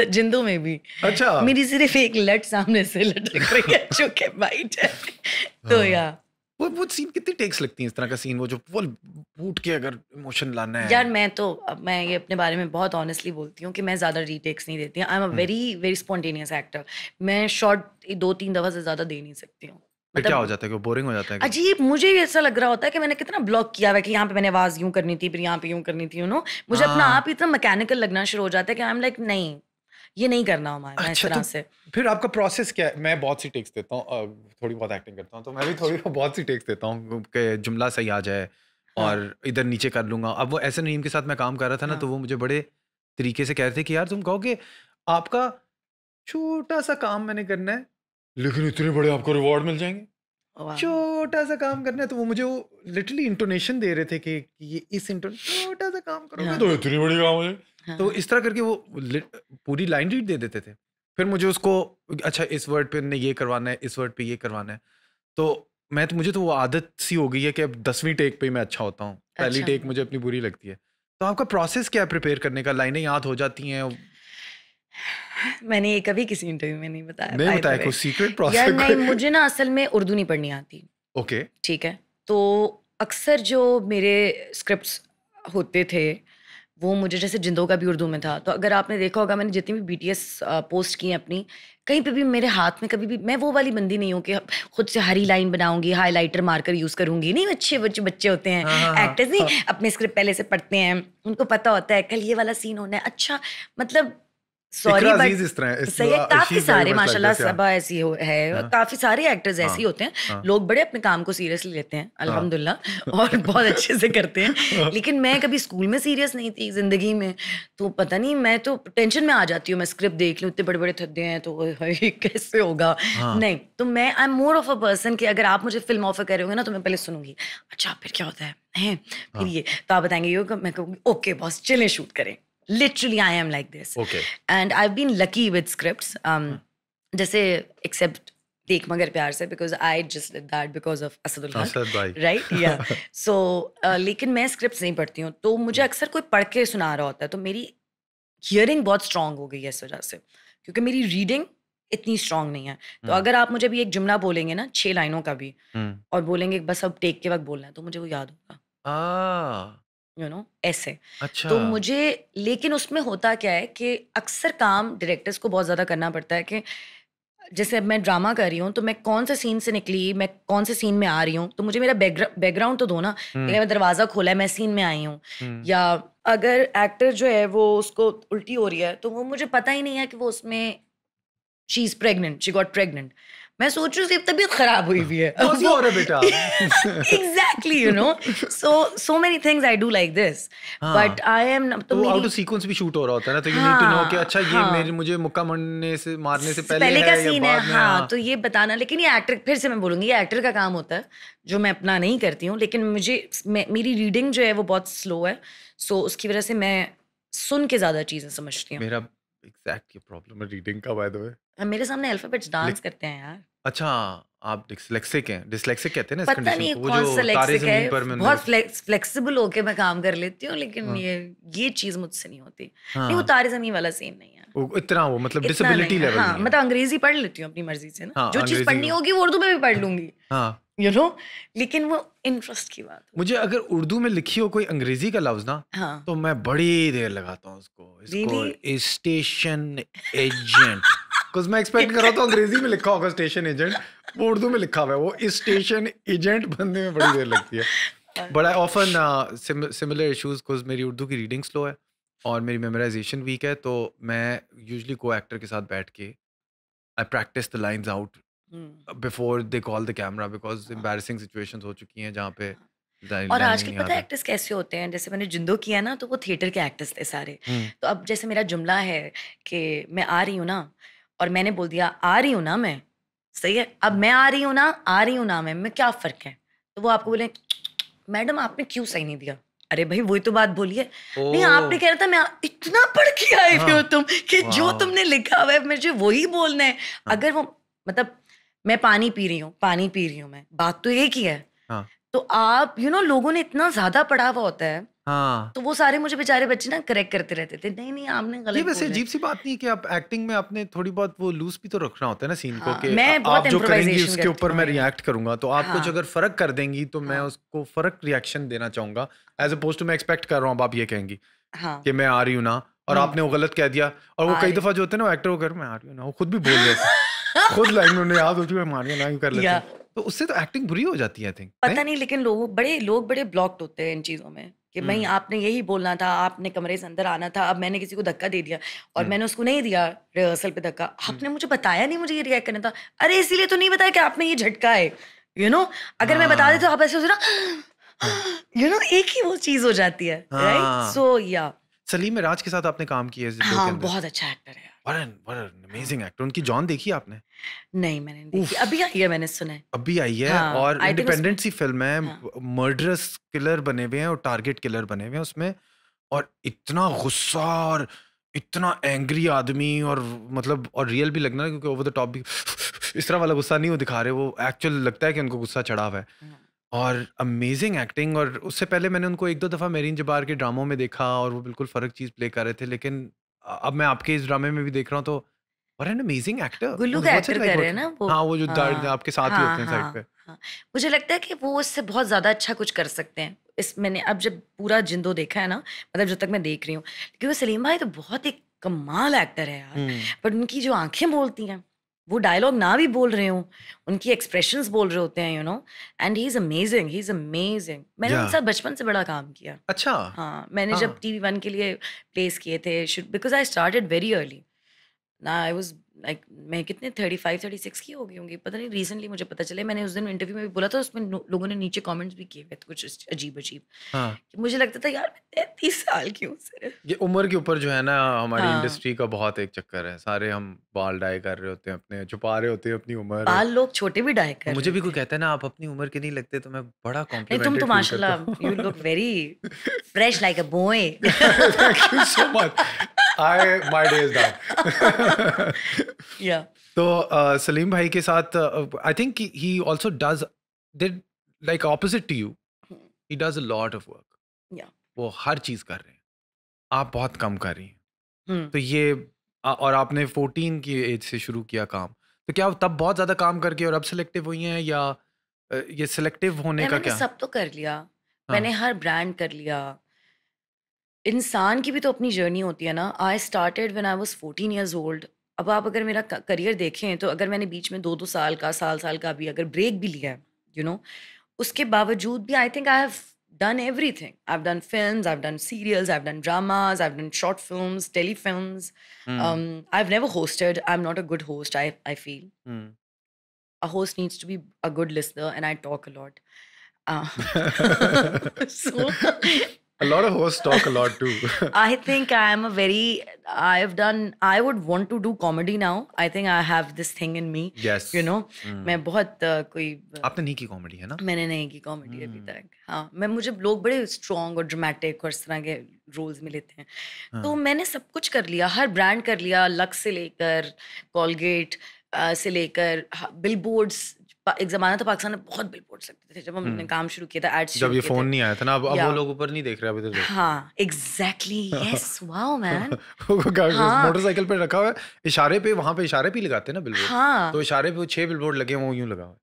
जिंदो में भी। अच्छा। मेरी सिर्फ एक लट सामने से लटक रही है जो कि वाइट है। तो हाँ। या वो सीन कितनी टेक्स लगती है इस तरह का सीन, वो जो फुल फूट के अगर इमोशन लाना है? यार मैं ये अपने बारे में बहुत ऑनेस्टली बोलती हूँ कि मैं ज़्यादा रीटेक्स नहीं देती। आई am a very very spontaneous actor. मैं शॉर्ट 2-3 दफ़ा से ज़्यादा दे नहीं सकती हूँ। फिर क्या हो मतलब जाता है कि बोरिंग हो जाता है कि? अजीब मुझे भी ऐसा लग रहा होता है कि मैंने कितना ब्लॉक किया हुआ है कि यहाँ पे मैंने आवाज़ यूँ करनी थी, फिर यहाँ पे यूँ करनी थी, मुझे अपना हाँ। आप ही इतना मैकेनिकल लगना शुरू हो जाता है कि आई एम लाइक नहीं, ये नहीं करना हमारा मैं इस अच्छा, तरह तो से। फिर आपका प्रोसेस क्या है? मैं बहुत सी टेक्स देता हूँ, थोड़ी बहुत एक्टिंग करता हूँ, तो मैं भी थोड़ी बहुत सी टेक्स देता हूँ कि जुमला सही आ जाए हाँ, और इधर नीचे कर लूँगा। अब वो ऐसे नईम के साथ मैं काम कर रहा था ना, तो हाँ। वो मुझे बड़े तरीके से कह रहे थे कि यार तुम कहो कि आपका छोटा-सा काम मैंने करना है, लेकिन इतने बड़े आपको रिवॉर्ड मिल जाएँगे। वाह! छोटा-सा काम करना है, तो वो मुझे वो लिटरली इंटोनेशन दे रहे थे कि ये इस छोटा-सा काम करोगे हाँ, तो इतनी बड़ी काम हो जाएगी। हाँ, तो हाँ। इस तरह करके वो पूरी लाइन रीड दे देते थे। फिर मुझे उसको अच्छा इस वर्ड पे ने ये करवाना है, इस वर्ड पे ये करवाना है। तो मुझे तो वो आदत सी हो गई है कि अब 10वीं टेक पे ही मैं अच्छा होता हूँ। पहली अच्छा। टेक मुझे अपनी बुरी लगती है। तो आपका प्रोसेस क्या है प्रिपेयर करने का? लाइनें याद हो जाती हैं? मैंने ये कभी किसी इंटरव्यू में नहीं बताया नहीं बाय द बताया वे। कोई सीक्रेट यार प्रोसेस नहीं, कोई? मुझे ना असल में उर्दू नहीं पढ़नी आती, ओके। ठीक है? तो अक्सर जो मेरे स्क्रिप्ट्स होते थे, वो मुझे जैसे जिंदों का भी उर्दू में था, तो अगर आपने देखा होगा मैंने जितनी भी बीटीएस पोस्ट की हैं अपनी, कहीं पे भी मेरे हाथ में कभी भी मैं वो वाली बंदी नहीं हूँ कि खुद से हरी लाइन बनाऊंगी, हाइलाइटर मार्कर यूज़ करूंगी। नहीं, अच्छे बच्चे बच्चे होते हैं, हाँ, हाँ, हाँ, एक्टर्स नहीं, हाँ। अपने स्क्रिप्ट पहले से पढ़ते हैं, उनको पता होता है कल ये वाला सीन होना है। अच्छा, मतलब सॉरी इकरा बट अजीज इस तरह है, सही है, शी काफ़ी इज वेरी सारे मच लाइक माशाल्लाह दिस, या सबा ऐसी है, हाँ काफ़ी सारे एक्टर्स ऐसे ही हाँ होते हैं। हाँ लोग बड़े अपने काम को सीरियसली लेते हैं, हाँ। अल्हम्दुलिल्लाह, और बहुत अच्छे से करते हैं। लेकिन मैं कभी स्कूल में सीरियस नहीं थी ज़िंदगी में, तो पता नहीं, मैं तो टेंशन में आ जाती हूँ। मैं स्क्रिप्ट देख लूँ, इतने बड़े-बड़े थद्दे हैं, तो ओए होए कैसे होगा? हाँ, नहीं, तो मैं I am more of a person कि अगर आप मुझे फ़िल्म ऑफ़र कर रहे होंगे ना, तो मैं पहले सुनूँगी। अच्छा, फिर क्या होता है? हैं? फिर हाँ, ये, तो आप बताएँगे ये, मैं कहूँगी ओके बॉस चलें शूट करें। Literally I am like this. Okay, and I have been lucky with scripts, हाँ, जैसे एक्सेप्ट देख मगर प्यार से, because I just did that because of Asadul Haq, Asad भाई। राइट? या सो लेकिन मैं स्क्रिप्ट्स नहीं पढ़ती हूँ, तो मुझे अक्सर कोई पढ़ के सुना रहा होता है, तो मेरी हियरिंग बहुत स्ट्रांग हो गई है इस वजह से, क्योंकि मेरी रीडिंग इतनी स्ट्रांग नहीं है। तो हम्म अगर आप मुझे भी एक जुमला बोलेंगे ना 6 लाइनों का भी, हम्म और बोलेंगे बस अब टेक के वक्त बोलना है, तो मुझे वो याद होगा, आ ऐसे। अच्छा। तो मुझे, लेकिन उसमें होता क्या है कि अक्सर काम डायरेक्टर्स को बहुत ज़्यादा करना पड़ता है कि जैसे अब मैं ड्रामा कर रही हूँ, तो मैं कौन से सीन से निकली, मैं कौन से सीन में आ रही हूँ, तो मुझे मेरा बैकग्राउंड तो दो ना। हम्म अगर मैं दरवाज़ा खोला है, मैं सीन में आई हूँ, हम्म या अगर एक्टर जो है वो उसको उल्टी हो रही है, तो वो मुझे पता ही नहीं है कि वो उसमें she is pregnant, she got pregnant. मैं सोच रही हूँ उसकी तबीयत खराब हुई हुई है। कौन सी वो और है बेटा? Exactly, so many things I do like this, but हाँ, आई एम, तो तो वो आउट मेरी, ऑफ सीक्वेंस भी शूट हो रहा होता है ना, तो यू नीड टू नो कि हाँ, अच्छा ये हाँ। मुझे मुक्का मारने से पहले पहले का है या सीन है, बाद में? हाँ, हाँ। तो ये बताना, लेकिन ये एक्टर, फिर से मैं बोलूँगी, ये एक्टर का काम होता है, जो मैं अपना नहीं करती हूँ। लेकिन मेरी रीडिंग जो है वो बहुत स्लो है, सो उसकी वजह से मैं सुन के ज़्यादा चीज़ें समझती हूँ। मेरा एग्जैक्ट ये प्रॉब्लम है रीडिंग का, बाय द वे। मेरे सामने अल्फ़ाबेट्स डांस करते हैं यार। अच्छा, आप डिस्लेक्सिक हैं, डिस्लेक्सिक कहते हैं ना इस पता कंडीशन नहीं को, वो कौन सा जो तारे लेक्सिक ज़मीन है, पर में हमने बहुत फ्लेक्सिबल होके मैं काम कर लेती हूँ, लेकिन हाँ, ये चीज़ मुझसे नहीं होती। नहीं, वो हाँ, तारे ज़मीं वाला सीन नहीं है। इतना वो मतलब इतना नहीं डिसेबिलिटी है, लेवल हाँ, नहीं है। मतलब अंग्रेज़ी पढ़ लेती हूँ अपनी मर्ज़ी से ना, हाँ, जो चीज़ अंग्रेज़ी पढ़नी को होगी वो उर्दू में भी पढ़ लूँगी, हाँ, लेकिन वो इंटरेस्ट की बात मुझे होती है। अगर उर्दू में लिखी हो कोई अंग्रेज़ी का लफ्ज़ ना, हाँ, तो मैं बड़ी देर लगाता हूँ रियली? इसको स्टेशन एजेंट, बिकॉज़ मैं एक्सपेक्ट कर रहा था अंग्रेज़ी में लिखा होगा स्टेशन एजेंट, वो उर्दू में लिखा हुआ है, वो स्टेशन एजेंट बनने में बड़ी देर लगती है। But I often similar issues, because मेरी उर्दू की रीडिंग स्लो है और मेरी मेमोराइजेशन वीक है, तो मैं यूजुअली को एक्टर के साथ बैठ के I practice the lines out hmm, before they call the camera, because हाँ, एम्बैरेसिंग सिचुएशंस हो चुकी हैं जहाँ पे हाँ। और लाइनिंग आजकल नहीं आ पता है रहा। एक्टर्स कैसे होते हैं, जैसे मैंने जिंदो किया ना तो वो थिएटर के एक्टर्स थे सारे। हम्म। तो अब जैसे मेरा जुमला है कि मैं आ रही हूँ ना, और मैंने बोल दिया आ रही हूँ ना मैं, सही है, अब मैं आ रही हूँ ना मैं क्या फर्क है? तो वो आपको बोले मैडम आपने क्यों सही नहीं दिया? अरे भाई वही तो बात बोली है। ओ। नहीं आपने कह रहा था मैं इतना पढ़ के आए हुए हो हाँ। तुम कि जो वाह। तुमने लिखा हुआ है मुझे वही बोलना है। हाँ। अगर वो मतलब मैं पानी पी रही हूँ, मैं बात तो एक ही है। हाँ। तो आप लोगों ने इतना ज्यादा पढ़ा हुआ होता है, हाँ। तो वो सारे मुझे बेचारे बच्चे ना करेक्ट करते रहते थे, नहीं नहीं आपने ये गलत वैसे बोला है। अजीब सी बात नहीं है कि आप एक्टिंग में आपने थोड़ी बहुत वो लूज भी तो रखना होता है ना सीन को, हाँ, कि मैं बहुत आप जो करेंगी इम्प्रोवाइजेशन उसके करती ऊपर हूँ मैं यार। रिएक्ट करूंगा, तो आप कुछ हाँ अगर फर्क कर देंगी तो मैं हाँ उसको फर्क रिएक्शन देना चाहूंगा, एज हाँ अपोज टू मैं एक्सपेक्ट कर रहा हूँ अब आप ये कहेंगी हाँ। कि मैं आ रही हूँ ना, और हम्म। आपने वो गलत कह दिया। और वो आ कई रहे दफा जो होते हैं ना एक्टर, वो कर मैं आ रही हूँ ना, वो खुद भी बोल देते हैं, खुद लाइन में उन्हें याद होती है, मैं आ रही हूँ ना, यूं कर लेते या हैं। तो उससे तो एक्टिंग बुरी हो जाती है, आई थिंक, नहीं? पता नहीं, लेकिन लोग बड़े ब्लॉक्ड होते हैं इन चीजों में कि भाई हम्म। आपने यही बोलना था, आपने कमरे से अंदर आना था, अब मैंने किसी को धक्का दे दिया और हम्म। मैंने उसको नहीं दिया रिहर्सल पे धक्का, हम्म। आपने मुझे बताया नहीं मुझे ये रिएक्ट करना था। अरे इसीलिए तो नहीं बताया कि आपने ये झटका है, अगर मैं बता देती तो हाँ। आप ऐसे होते ना, हाँ। एक ही वो चीज हो जाती है, राइट? हाँ। सो या सलीम मिराज के साथ आपने काम किया है जिद्दो के हाँ, अंदर। बहुत अच्छा एक्टर है यार। व्हाट एन हाँ, अमेजिंग एक्टर। उनकी जॉन देखी आपने? नहीं मैंने नहीं देखी, उफ। अभी आई है, मैंने सुना है। अभी आई है, हाँ, और आई थिंक उसमें। इंडिपेंडेंट सी फिल्म है। हाँ मर्डरस किलर बने हुए हैं और टारगेट किलर बने हुए हैं उसमें, और इतना गुस्सा और इतना एंग्री आदमी, और मतलब और रियल भी लगना, क्योंकि ओवर द टॉप भी इस तरह वाला गुस्सा नहीं वो दिखा रहे, वो एक्चुअल लगता है कि उनको गुस्सा चढ़ा हुआ है। हाँ और अमेजिंग एक्टिंग। और उससे पहले मैंने उनको एक दो दफा मेरीन जबार के ड्रामों में देखा, और वो बिल्कुल फर्क चीज प्ले कर रहे थे, लेकिन अब मैं आपके इस ड्रामे में भी देख रहा हूँ, तो व्हाट एन अमेजिंग एक्टर। गुल्लू का व्हाट्स इट एक्टर लाइक कर रहे हैं वर्किंग? ना वो। हाँ, वो जो हाँ आपके साथ ही होते हाँ हैं साइड हाँ पे। हाँ। मुझे लगता है कि वो इससे बहुत ज्यादा अच्छा कुछ कर सकते हैं। इस मैंने अब जब पूरा जिंदो देखा है ना, मतलब जब तक मैं देख रही हूँ, क्योंकि वो सलीम भाई तो बहुत एक कमाल एक्टर है यार। हम्म। बट उनकी जो आंखें बोलती हैं, वो डायलॉग ना भी बोल रहे हो, उनकी एक्सप्रेशंस बोल रहे होते हैं, एंड ही इज अमेजिंग। मैंने या। उनके साथ बचपन से बड़ा काम किया। अच्छा। हाँ, मैंने हाँ। जब TV1 के लिए प्लेस किए थे, because I started very early ना, आई वाज लाइक, मैं कितने 35-36 की हो गई होंगी, पता नहीं, रिसेंटली मुझे पता चले। मैंने उस दिन इंटरव्यू में भी बोला था, उसमें लोगों ने नीचे कमेंट्स भी किए हुए थे कुछ अजीब अजीब, हाँ। कि मुझे लगता था यार मैं 33 साल की हूँ सिर्फ। ये उम्र के ऊपर जो है ना, हमारी हाँ, इंडस्ट्री का बहुत एक चक्कर है, सारे हम बाल डाई कर रहे होते हैं, अपने छुपा रहे होते हैं अपनी उम्र। बाल लोग छोटे भी डाई कर मुझे रहे भी कोई थे। कहता है ना आप अपनी उम्र के नहीं लगते, तो मैं बड़ा नहीं तुम तो कॉम्प्लीमेंटेड फील करता माशाल्लाह यू लुक हूँ। Very fresh like a boy. Thank you so much. I my day is done. या तो सलीम भाई के साथ I think he also does did like opposite to you, he does a lot of work. या वो हर चीज कर रहे हैं, आप बहुत कम कर रही हैं। हम्म। तो ये और आपने 14 की एज से शुरू किया काम, तो क्या तब बहुत ज्यादा काम करके और अब सिलेक्टिव हुई हैं, या ये सिलेक्टिव होने यार का मैंने क्या? सब तो कर लिया, मैंने हाँ। हर ब्रांड कर लिया। इंसान की भी तो अपनी जर्नी होती है ना। I started when I was 14 years old. अब आप अगर मेरा करियर देखें तो अगर मैंने बीच में 2-2 साल का, साल-साल का भी अगर ब्रेक भी लिया है, यू नो उसके बावजूद भी I think I have done everything. I have done films, I have done serials, I have done dramas, I have done short films, telefilms. Hmm. I have never hosted, I am not a good host, I feel. Hmm. A host needs to be a good listener and I talk a lot. So A lot of hosts talk a lot too. I think I am a very, I would want to do comedy now. I think I have this thing in me, Yes. मैं बहुत कोई आपने नहीं की कॉमेडी है ना? मैंने नहीं की कॉमेडी अभी हम्म। तक। हाँ, मुझे लोग बड़े स्ट्रॉन्ग और ड्रामेटिक और इस तरह के रोल्स में लेते हैं। तो हाँ। मैंने सब कुछ कर लिया, हर ब्रांड कर लिया, लक्स से लेकर कोलगेट से लेकर बिलबोर्ड्स। एक ज़माना था पाकिस्तान में बहुत बिलबोर्ड्स लगते थे जब हमने काम शुरू किया था, एड्स जब शुरू ये किए फोन थे। नहीं आया था ना, अब वो या लोग ऊपर नहीं देख रहे, अब इधर देख हाँ, एग्जैक्टली, यस, वाओ मैन। रहे हैं। हाँ मोटरसाइकिल पे रखा हुआ है, इशारे पे, वहां पे इशारे पे ही लगाते हैं ना बिलबोर्ड, हाँ, तो इशारे पे वो 6 बिलबोर्ड लगे हैं, वो यूं लगा हुआ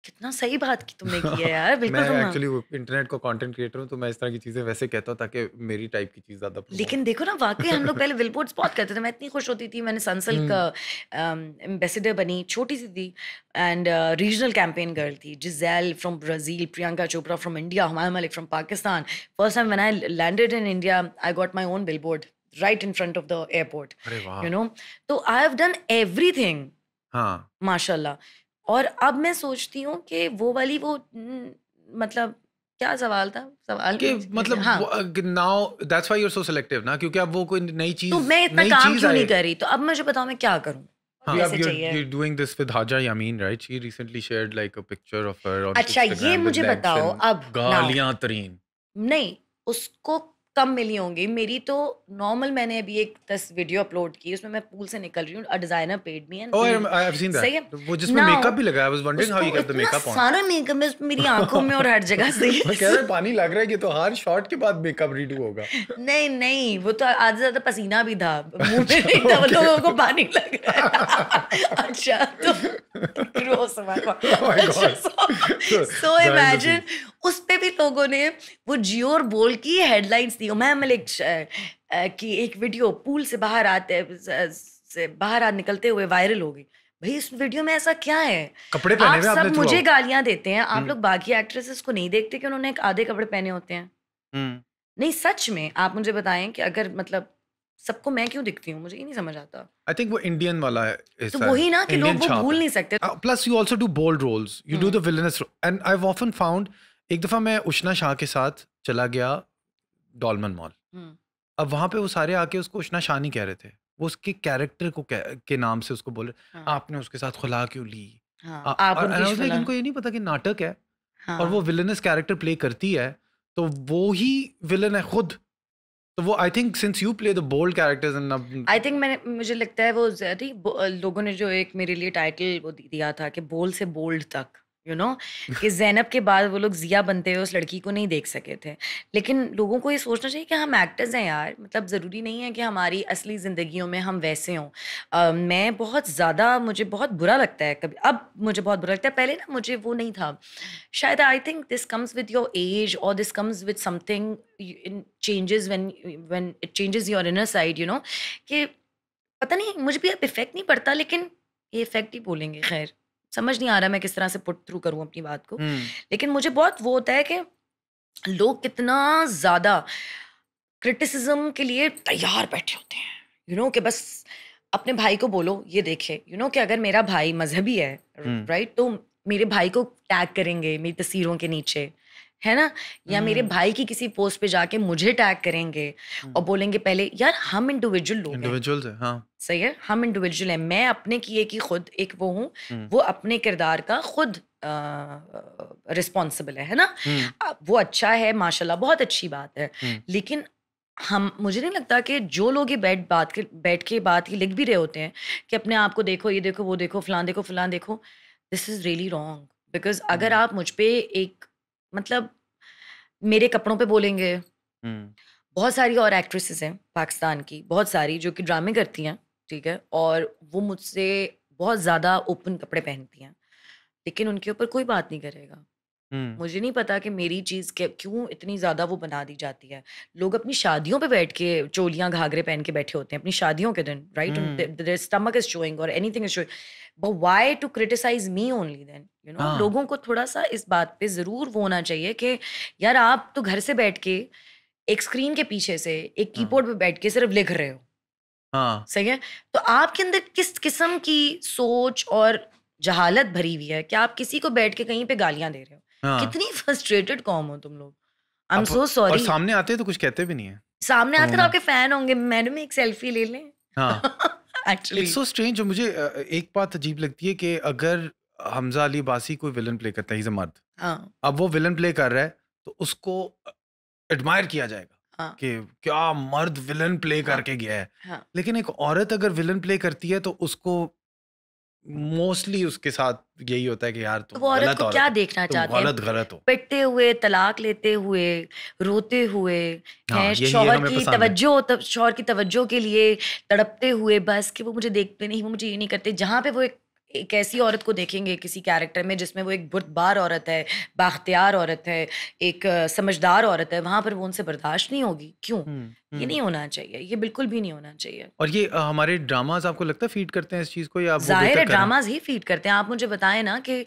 कितना सही बात की तुमने की है है। यार, मैं बिल्कुल तुम। एक्चुअली इंटरनेट को कंटेंट क्रिएटर हूँ, तो मैं इस तरह की चीजें वैसे कहता हूँ ताकि मेरी टाइप की चीज ज्यादा प्रमोट। लेकिन देखो ना, वाकई हम लोग पहले बिलबोर्ड्स बहुत करते थे, मैं इतनी खुश होती थी। मैंने सनसिल्क का एम्बेसडर बनी, छोटी सी थी, एंड रीजनल कैंपेन गर्ल थी। Gisele from Brazil, Priyanka Chopra from India, Humayun Malik from Pakistan. First time when I landed in India I got my own billboard right in front of the airport, अरे वाह you know. तो I have done everything, हाँ माशाल्लाह. और अब मैं सोचती हूँ कि वो वाली वो मतलब क्या सवाल था, सवाल कि भी मतलब हाँ. Now that's why you are so selective ना, क्योंकि अब वो कोई नई तो मैं चीज इतना काम क्यों नहीं कर रही, तो अब मुझे बताओ मैं क्या करूँ, हाँ कैसे you're चाहिए. doing this with Haja Yamin, right? She recently shared like a picture of her on अच्छा ये Instagram with मुझे legs बताओ and अब नाउ. गालियां तरीन. नहीं, उसको कम मिली होंगी. मेरी तो नॉर्मल, मैंने अभी एक 10 वीडियो अपलोड की, उसमें मैं पूल से निकल रही हूँ, a designer paid me and Oh, pool. I've seen सही that. है वो जिसमें नाउ. मेकअप भी लगा है. I was wondering how उसको you kept the इतना makeup on. सारा मेकअप है मेरी आंखों में और हर जगह से. मैं कह रहा पानी लग रहा है कि तो हर शॉट के बाद मेकअप रीडू होगा. नहीं नहीं, वो तो आधे से ज्यादा पसीना भी था मुंह में, नहीं था, वो लोगों को पानी लग रहा है. अच्छा तो gross, oh my God. Oh my God. So imagine उस पे भी लोगों ने वो जियो और बोल की हेडलाइंस दी. मैं मलिक की एक वीडियो पूल से बाहर आते से बाहर निकलते हुए वायरल हो गई. भाई इस वीडियो में ऐसा क्या है? कपड़े पहने आप हुए आपने सब मुझे throughout. गालियां देते हैं, आप लोग बाकी एक्ट्रेसेस को नहीं देखते कि उन्होंने एक आधे कपड़े पहने होते हैं. नहीं सच में आप मुझे बताएं कि अगर मतलब सबको मैं क्यों दिखती हूँ, मुझे ये नहीं समझ आता. I think वो इंडियन वाला है. तो वही ना कि लोग वो भूल नहीं सकते. Plus you also do bold roles. You do the villainous role. And I've often found, एक दफा मैं उष्णा शाह के साथ चला गया डॉलमन मॉल. अब वहां पे वो सारे आके उसको उष्णा शाह नहीं कह रहे थे, वो उसके कैरेक्टर को के नाम से उसको बोले. आपने उसके साथ खुला क्यों ली. और इनको ये नहीं पता कि नाटक है और वो विलेनस कैरेक्टर प्ले करती है, तो वो ही विलन है खुद. तो वो I think since you play the bold characters and I think मुझे लगता है वो लोगों ने जो एक मेरे लिए टाइटल वो दिया था कि बोल्ड से बोल्ड तक, यू नो, कि ज़ैनब के बाद वो लोग जिया बनते हुए उस लड़की को नहीं देख सके थे. लेकिन लोगों को ये सोचना चाहिए कि हम एक्टर्स हैं यार, मतलब ज़रूरी नहीं है कि हमारी असली ज़िंदगियों में हम वैसे हों. मैं बहुत ज़्यादा, मुझे बहुत बुरा लगता है कभी, अब मुझे बहुत बुरा लगता है, पहले ना मुझे वो नहीं था शायद. I think this comes with your age और this comes with something changes when it changes your inner side, you know, कि पता नहीं मुझे भी अब इफेक्ट नहीं पड़ता, लेकिन ये इफेक्ट ही बोलेंगे. खैर समझ नहीं आ रहा मैं किस तरह से पुट थ्रू करूं अपनी बात को. लेकिन मुझे बहुत वो होता है कि लोग कितना ज्यादा क्रिटिसिज्म के लिए तैयार बैठे होते हैं, यू नो, कि बस अपने भाई को बोलो ये देखे, यू नो, कि अगर मेरा भाई मजहबी है, राइट, तो मेरे भाई को टैग करेंगे मेरी तस्वीरों के नीचे, है ना, या मेरे भाई की किसी पोस्ट पे जाके मुझे टैग करेंगे और बोलेंगे पहले यार हम इंडिविजुअल लोग हैं. इंडिविजुअल्स है. हाँ सही है, हम इंडिविजुअल हैं. मैं अपने किए की खुद एक वो हूँ, वो अपने किरदार का खुद रिस्पॉन्सिबल है ना. वो अच्छा है माशाल्लाह, बहुत अच्छी बात है. लेकिन हम, मुझे नहीं लगता कि जो लोग ये बैठ के बात ही लिख भी रहे होते हैं कि अपने आप को देखो, ये देखो, वो देखो, फलां देखो, this is really wrong. Because अगर आप मुझ पे एक मतलब मेरे कपड़ों पे बोलेंगे, बहुत सारी और एक्ट्रेसेस हैं पाकिस्तान की, बहुत सारी जो कि ड्रामे करती हैं, ठीक है, और वो मुझसे बहुत ज़्यादा ओपन कपड़े पहनती हैं, लेकिन उनके ऊपर कोई बात नहीं करेगा. मुझे नहीं पता कि मेरी चीज़ क्यों इतनी ज़्यादा वो बना दी जाती है. लोग अपनी शादियों पे बैठ के चोलियाँ घाघरे पहन के बैठे होते हैं अपनी शादियों के दिन, right, there stomach is showing और anything is showing, but why to criticize me only then, you know. लोगों को थोड़ा सा इस बात पे ज़रूर वो होना चाहिए कि यार आप तो घर से बैठ के एक स्क्रीन के पीछे से एक कीबोर्ड पे बैठ के सिर्फ लिख रहे हो. हाँ सही है, तो आपके अंदर किस किस्म की सोच और जहालत भरी हुई है कि आप किसी को बैठ के कहीं पे गालियां दे रहे हो. कितनी फ्रस्ट्रेटेड कॉम हो तुम लोग. आई एम सो सॉरी. और सामने आते तो कुछ कहते भी नहीं है. सामने आते तो आपके फैन होंगे, मैडम एक सेल्फी ले लें. Actually it's so strange. मुझे एक बात अजीब लगती है कि अगर हमजा अली बासी कोई विलन प्ले करता है, मर्द, अब वो विलन प्ले कर रहा है तो उसको एडमायर किया जाएगा कि क्या मर्द विलन प्ले करके गया है. लेकिन एक औरत अगर विलन प्ले करती है तो उसको मोस्टली उसके साथ यही होता है कि यार तुम वो औरत को क्या देखना चाहते हैं, गलत हो, पिटते हुए, तलाक लेते हुए, रोते हुए, हैं शौहर की तवज्जो के लिए तड़पते हुए, बस कि वो मुझे देखते नहीं, वो मुझे ये नहीं करते. जहाँ पे वो एक ऐसी औरत को देखेंगे किसी कैरेक्टर में जिसमें वो एक बुर्दबार औरत है, बाख्तियार औरत है, एक समझदार औरत है, वहां पर वो उनसे बर्दाश्त नहीं होगी. क्यों? ये नहीं होना चाहिए, ये बिल्कुल भी नहीं होना चाहिए. और ये हमारे ड्रामाज आपको लगता है फीड करते हैं इस चीज को, या जाहिर है ड्रामाज ही फीड करते हैं. आप मुझे बताएं ना कि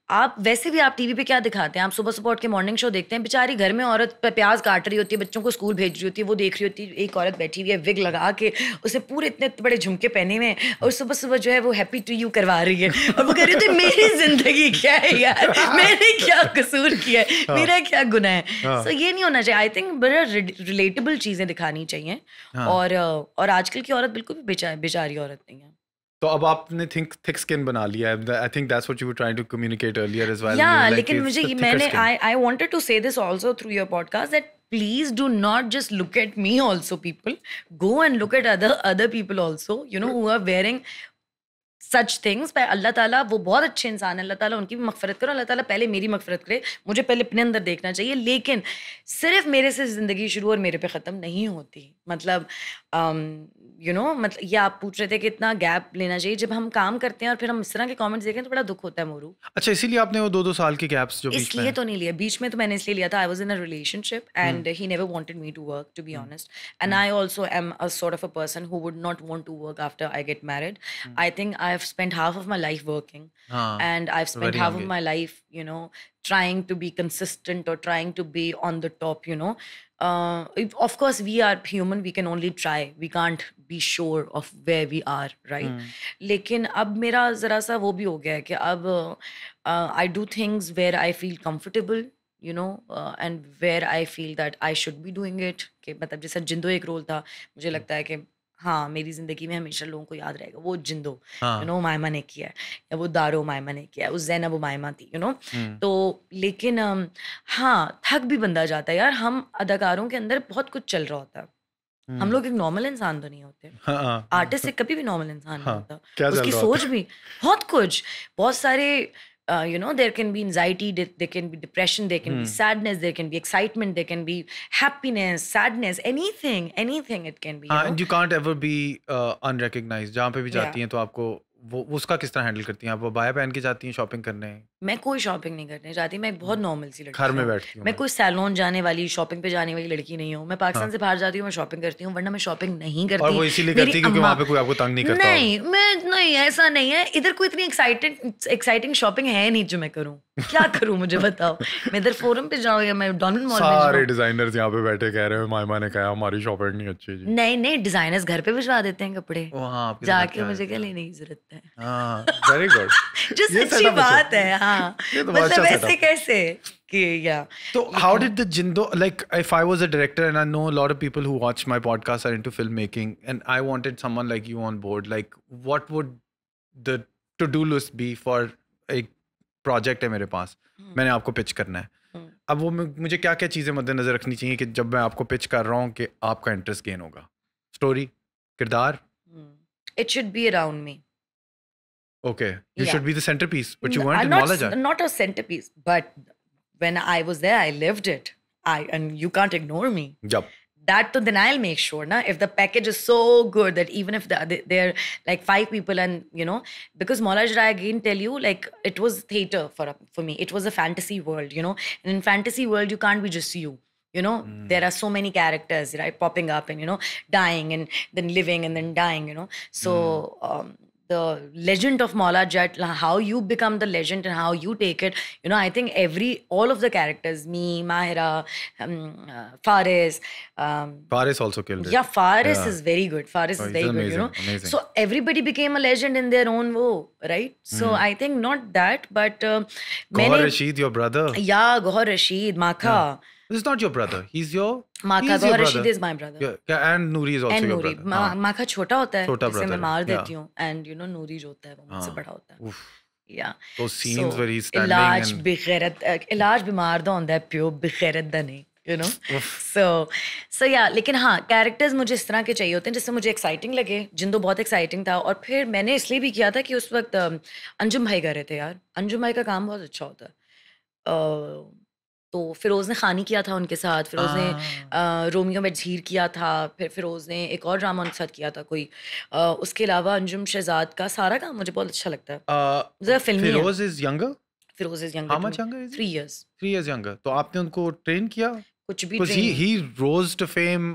आप वैसे भी आप टीवी पे क्या दिखाते हैं, आप सुबह सुबह उठ के मॉर्निंग शो देखते हैं, बेचारी घर में औरत प्याज काट रही होती है, बच्चों को स्कूल भेज रही होती है, वो देख रही होती है एक औरत बैठी हुई है विग लगा के, उसे पूरे इतने बड़े झुमके पहने हुए हैं और सुबह सुबह जो है वो हैप्पी टू यू करवा रही है और वो कह रही होती है मेरी जिंदगी क्या है यार, मैंने क्या कसूर किया है, मेरा क्या गुनाह है। सो ये नहीं होना चाहिए। आई थिंक बड़ा रिलेटेबल चीजें दिखानी चाहिए। और आजकल की औरत बिल्कुल भी बेचारी औरत नहीं है। तो अब आपने थिक स्किन बना लिया है। I think that's what you were trying to communicate earlier as well. या लेकिन मुझे मैंने I wanted to say this also through your podcast that please do not just look at me also, people go and look at other people also, you know, who are wearing such things. अल्लाह ताला वो बहुत अच्छे इंसान है, अल्लाह ताला उनकी भी मगफरत करो, अल्लाह ताला पहले मेरी मगफरत करे, मुझे पहले अपने अंदर देखना चाहिए। लेकिन सिर्फ मेरे से ज़िंदगी शुरू और मेरे पे ख़त्म नहीं होती। मतलब यू नो, मतलब ये आप पूछ रहे थे कि इतना गैप लेना चाहिए। जब हम काम करते हैं और फिर हम इस तरह के कमेंट्स देखें तो बड़ा दुख होता है मोरू। अच्छा, इसीलिए आपने वो 2-2 साल के गैप्स जो बीच में इसलिए तो नहीं लिया, बीच में तो मैंने इसलिए लिया था, I was in a relationship and he never wanted me to work, to be honest, and I also am a sort of a person who would not want to work after I get married. I think I have spent half of my life working, and I've spent half of my life, you know, trying to be consistent or trying to be on the top, you know. Of course we are human, we can only try, we can't be sure of where we are, right? लेकिन अब मेरा जरा सा वो भी हो गया है कि अब I do things where I feel comfortable, you know, and where I feel that I should be doing it। कि मतलब जैसा जिंदो एक रोल था, मुझे लगता है कि हाँ मेरी जिंदगी में हमेशा लोगों को याद रहेगा वो जिंदो, यू नो, मायमा ने किया है, या वो दारो मायमा ने किया है, उस ज़ैनब वो मायमा थी, यू नो। तो लेकिन हाँ थक भी बंदा जाता है यार। हम अदाकारों के अंदर बहुत कुछ चल रहा होता है, हम लोग एक नॉर्मल इंसान तो नहीं होते। आर्टिस्ट से कभी भी नॉर्मल इंसान नहीं होता, उसकी सोच भी बहुत कुछ, बहुत सारे you know, there can be anxiety, there can be depression, there can be sadness, there can be excitement, there can be happiness, sadness, anything it can be, you know? And you can't ever be unrecognized। जहाँ पे भी जाती हैं तो आपको वो उसका किस तरह हैंडल करती हैं आप? वो बाया पहन के जाती हैं शॉपिंग करने? मैं कोई शॉपिंग नहीं करने जाती, मैं एक बहुत नॉर्मल सी लड़की घर में हूँ। बैठती हूँ मैं कोई सैलून जाने वाली, शॉपिंग पे जाने वाली लड़की नहीं हूँ। मैं पाकिस्तान से बाहर जाती हूँ, मैं शॉपिंग करती हूँ, वरना मैं शॉपिंग नहीं करती। और वो इसीलिए करती क्योंकि वहाँ पे कोई आपको तंग नहीं करता? नहीं ऐसा नहीं है, इधर कोई इतनी एक्साइटिंग शॉपिंग है नहीं जो मैं करूँ। क्या करूँ मुझे बताओ? मैं इधर फोरम पे जाऊँ या मैं डॉनल्ड मॉल में जाऊँ? सारे डिजाइनर्स यहाँ पे बैठे कह रहे हैं मायमा ने कहा हमारी शॉपिंग नहीं अच्छी जी। नहीं डिजाइनर्स घर पे भिजवा देते हैं कपड़े, जाके मुझे क्या लेने की जरूरत है? वेरी गुड, जो सच्ची बात है। हाँ मतलब ऐसे कैसे कि या तो how did the Jindo, like if I was a director and I know a lot of people who watch my podcast are into filmmaking and I wanted someone like you on board, like what would the to-do list be for एक प्रोजेक्ट है मेरे पास, मैंने आपको पिच करना है, अब वो मुझे क्या क्या चीज़ें मद्देनजर रखनी चाहिए कि जब मैं आपको पिच कर रहा हूँ कि आपका इंटरेस्ट गेन होगा? स्टोरी, किरदार? It should be around me. Okay, you should be the centerpiece, but you weren't in Maulajar. Not a centerpiece, but when I was there, I lived it. And you can't ignore me. Yep. That to then I'll make sure, na, if the package is so good that even if they're like 5 people and, you know, because Maulajar, I again tell you, like it was theater for me. It was a fantasy world, you know. And in fantasy world, you can't be just you. You know, there are so many characters, right, popping up and, you know, dying and then living and then dying, you know. So, the legend of Maulajar, how you become the legend and how you take it, you know, I think all of the characters, me, Mahira, Faris. Faris also killed it. Yeah, Faris is very good. Faris is very good, you know. Amazing. So everybody became a legend in their own way, right? So I think not that, but Gohar Rashid, your brother. Yeah, Gohar Rashid, Makha. Yeah. This is not your brother. He's your... Makha, Gohar Rashid is my brother. Yeah, and Noori is also your brother. Makha छोटा होता है, जिसे मैं मार देती yeah. हूँ, and you know Noori जो होता है वो मुझसे बड़ा होता है. Yeah. Those scenes where he's standing इलाज बीमार दा होंदा है प्यो, बेगैरत दा नहीं, you know. So yeah, लेकिन हाँ कैरेक्टर्स मुझे इस तरह के चाहिए होते हैं जिससे मुझे एक्साइटिंग लगे। जिंदो बहुत एक्साइटिंग था, और फिर मैंने इसलिए भी किया था कि उस वक्त अंजुम भाई कर रहे थे यार। अंजुम भाई का काम बहुत अच्छा होता है। तो फिरोज़ ने खानी किया था उनके साथ, फिरोज़ ने रोमियो में झीर किया था, फिर फिरोज़ ने एक और ड्रामा उनके साथ किया था कोई। उसके अलावा अंजुम शहजाद का सारा काम मुझे बहुत अच्छा लगता है। ज़रा फिल्मी है। Firoz is younger? Firoz is younger. How much younger is he? 3 years। 3 years younger. तो आपने उनको ट्रेन किया? कुछ भी Because he rose to fame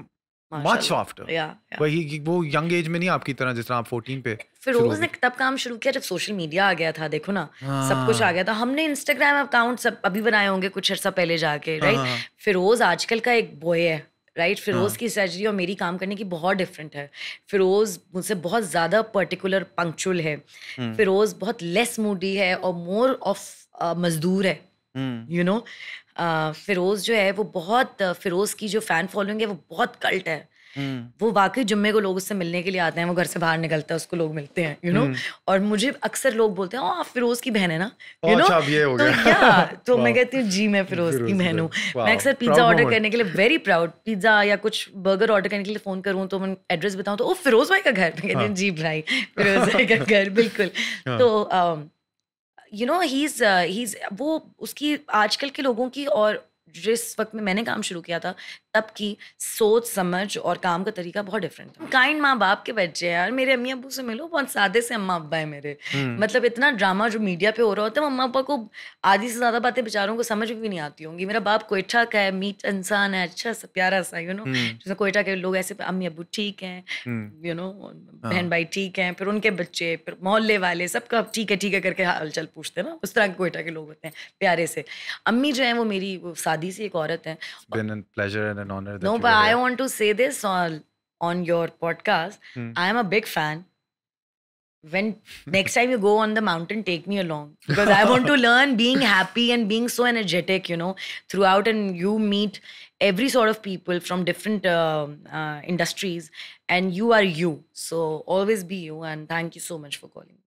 much माशाल्लाह। सॉफ्टर। या वही वो यंग एज में नहीं आपकी तरह जिस तरह आप 14 पे शुरू फिरोज हो ने गई। तब काम शुरू किया जब सोशल मीडिया आ गया था, देखो ना, सब कुछ आ हाँ गया था। हमने इंस्टाग्राम अकाउंट सब अभी बनाए होंगे कुछ अर्सा पहले जाके, हाँ राइट? हाँ फिरोज आजकल का एक बॉय है, राइट? फिरोज हाँ की स्ट्रेटजी और मेरी काम करने की बहुत डिफरेंट है। फिरोज मुझसे बहुत ज़्यादा पर्टिकुलर पंक्चुअल है। हम्म फिरोज बहुत लेस मूडी है और मोर ऑफ मजदूर है, हम्म यू नो। फिरोज जो है वो बहुत फिरोज की जो फैन फॉलोइंग है वो बहुत कल्ट है। हम्म वो वाकई जुम्मे को लोग उससे मिलने के लिए आते हैं, वो घर से बाहर निकलता है, उसको लोग मिलते हैं, यू नो। हम्म। और मुझे अक्सर लोग बोलते हैं, आप फिरोज की बहन है ना, ओह यू नो। अच्छा अब ये हो तो गया। तो मैं वाह कहती हूँ जी मैं फिरोज की फिरोज की बहन हूँ। बहन, मैं वाह अक्सर पिज्जा प्राउड ऑर्डर मोमेंट। करने के लिए वेरी प्राउड, पिज्जा या कुछ बर्गर ऑर्डर करने के लिए फोन करूँ तो मैं एड्रेस बताऊँ तो ओ फिरोज भाई का घर, मैं कहती हूँ हाँ जी भाई फिरोज भाई का घर, बिल्कुल। हाँ तो यू नो ही इज वो उसकी आजकल के लोगों की और जिस वक्त में मैंने काम शुरू किया था तब की सोच समझ और काम का तरीका बहुत डिफरेंट था। काइंड माँ बाप के बच्चे हैं यार, मेरे अम्मी अब्बू से मिलो, बहुत सादे से अम्मा अब्बा है मेरे। हम्म मतलब इतना ड्रामा जो मीडिया पे हो रहा होता है, अम्मा अब्बा को आधी से ज्यादा बातें बेचारों को समझ भी नहीं आती होंगी। मेरा बाप कोयठा का है, मीठ इंसान है, अच्छा सा प्यारा सा, यू नो। हम्म जैसे कोयठा के लोग ऐसे अम्मी अब्बू ठीक हैं, हम्म यू नो, बहन हाँ भाई ठीक हैं, फिर उनके बच्चे, फिर मोहल्ले वाले, सबका ठीक है करके हालचाल पूछते हैं ना, उस तरह के कोयटा के लोग होते हैं, प्यारे से। अम्मी जो है वो मेरी वो सादी सी एक औरत है। it's been a pleasure and an honor know that you but were I here। Want to say this on your podcast. Hmm I am a big fan. When next time you go on the mountain, take me along because I want to learn being happy and being so energetic, you know, throughout. And you meet every sort of people from different industries, and you are you. So always be you. And thank you so much for calling.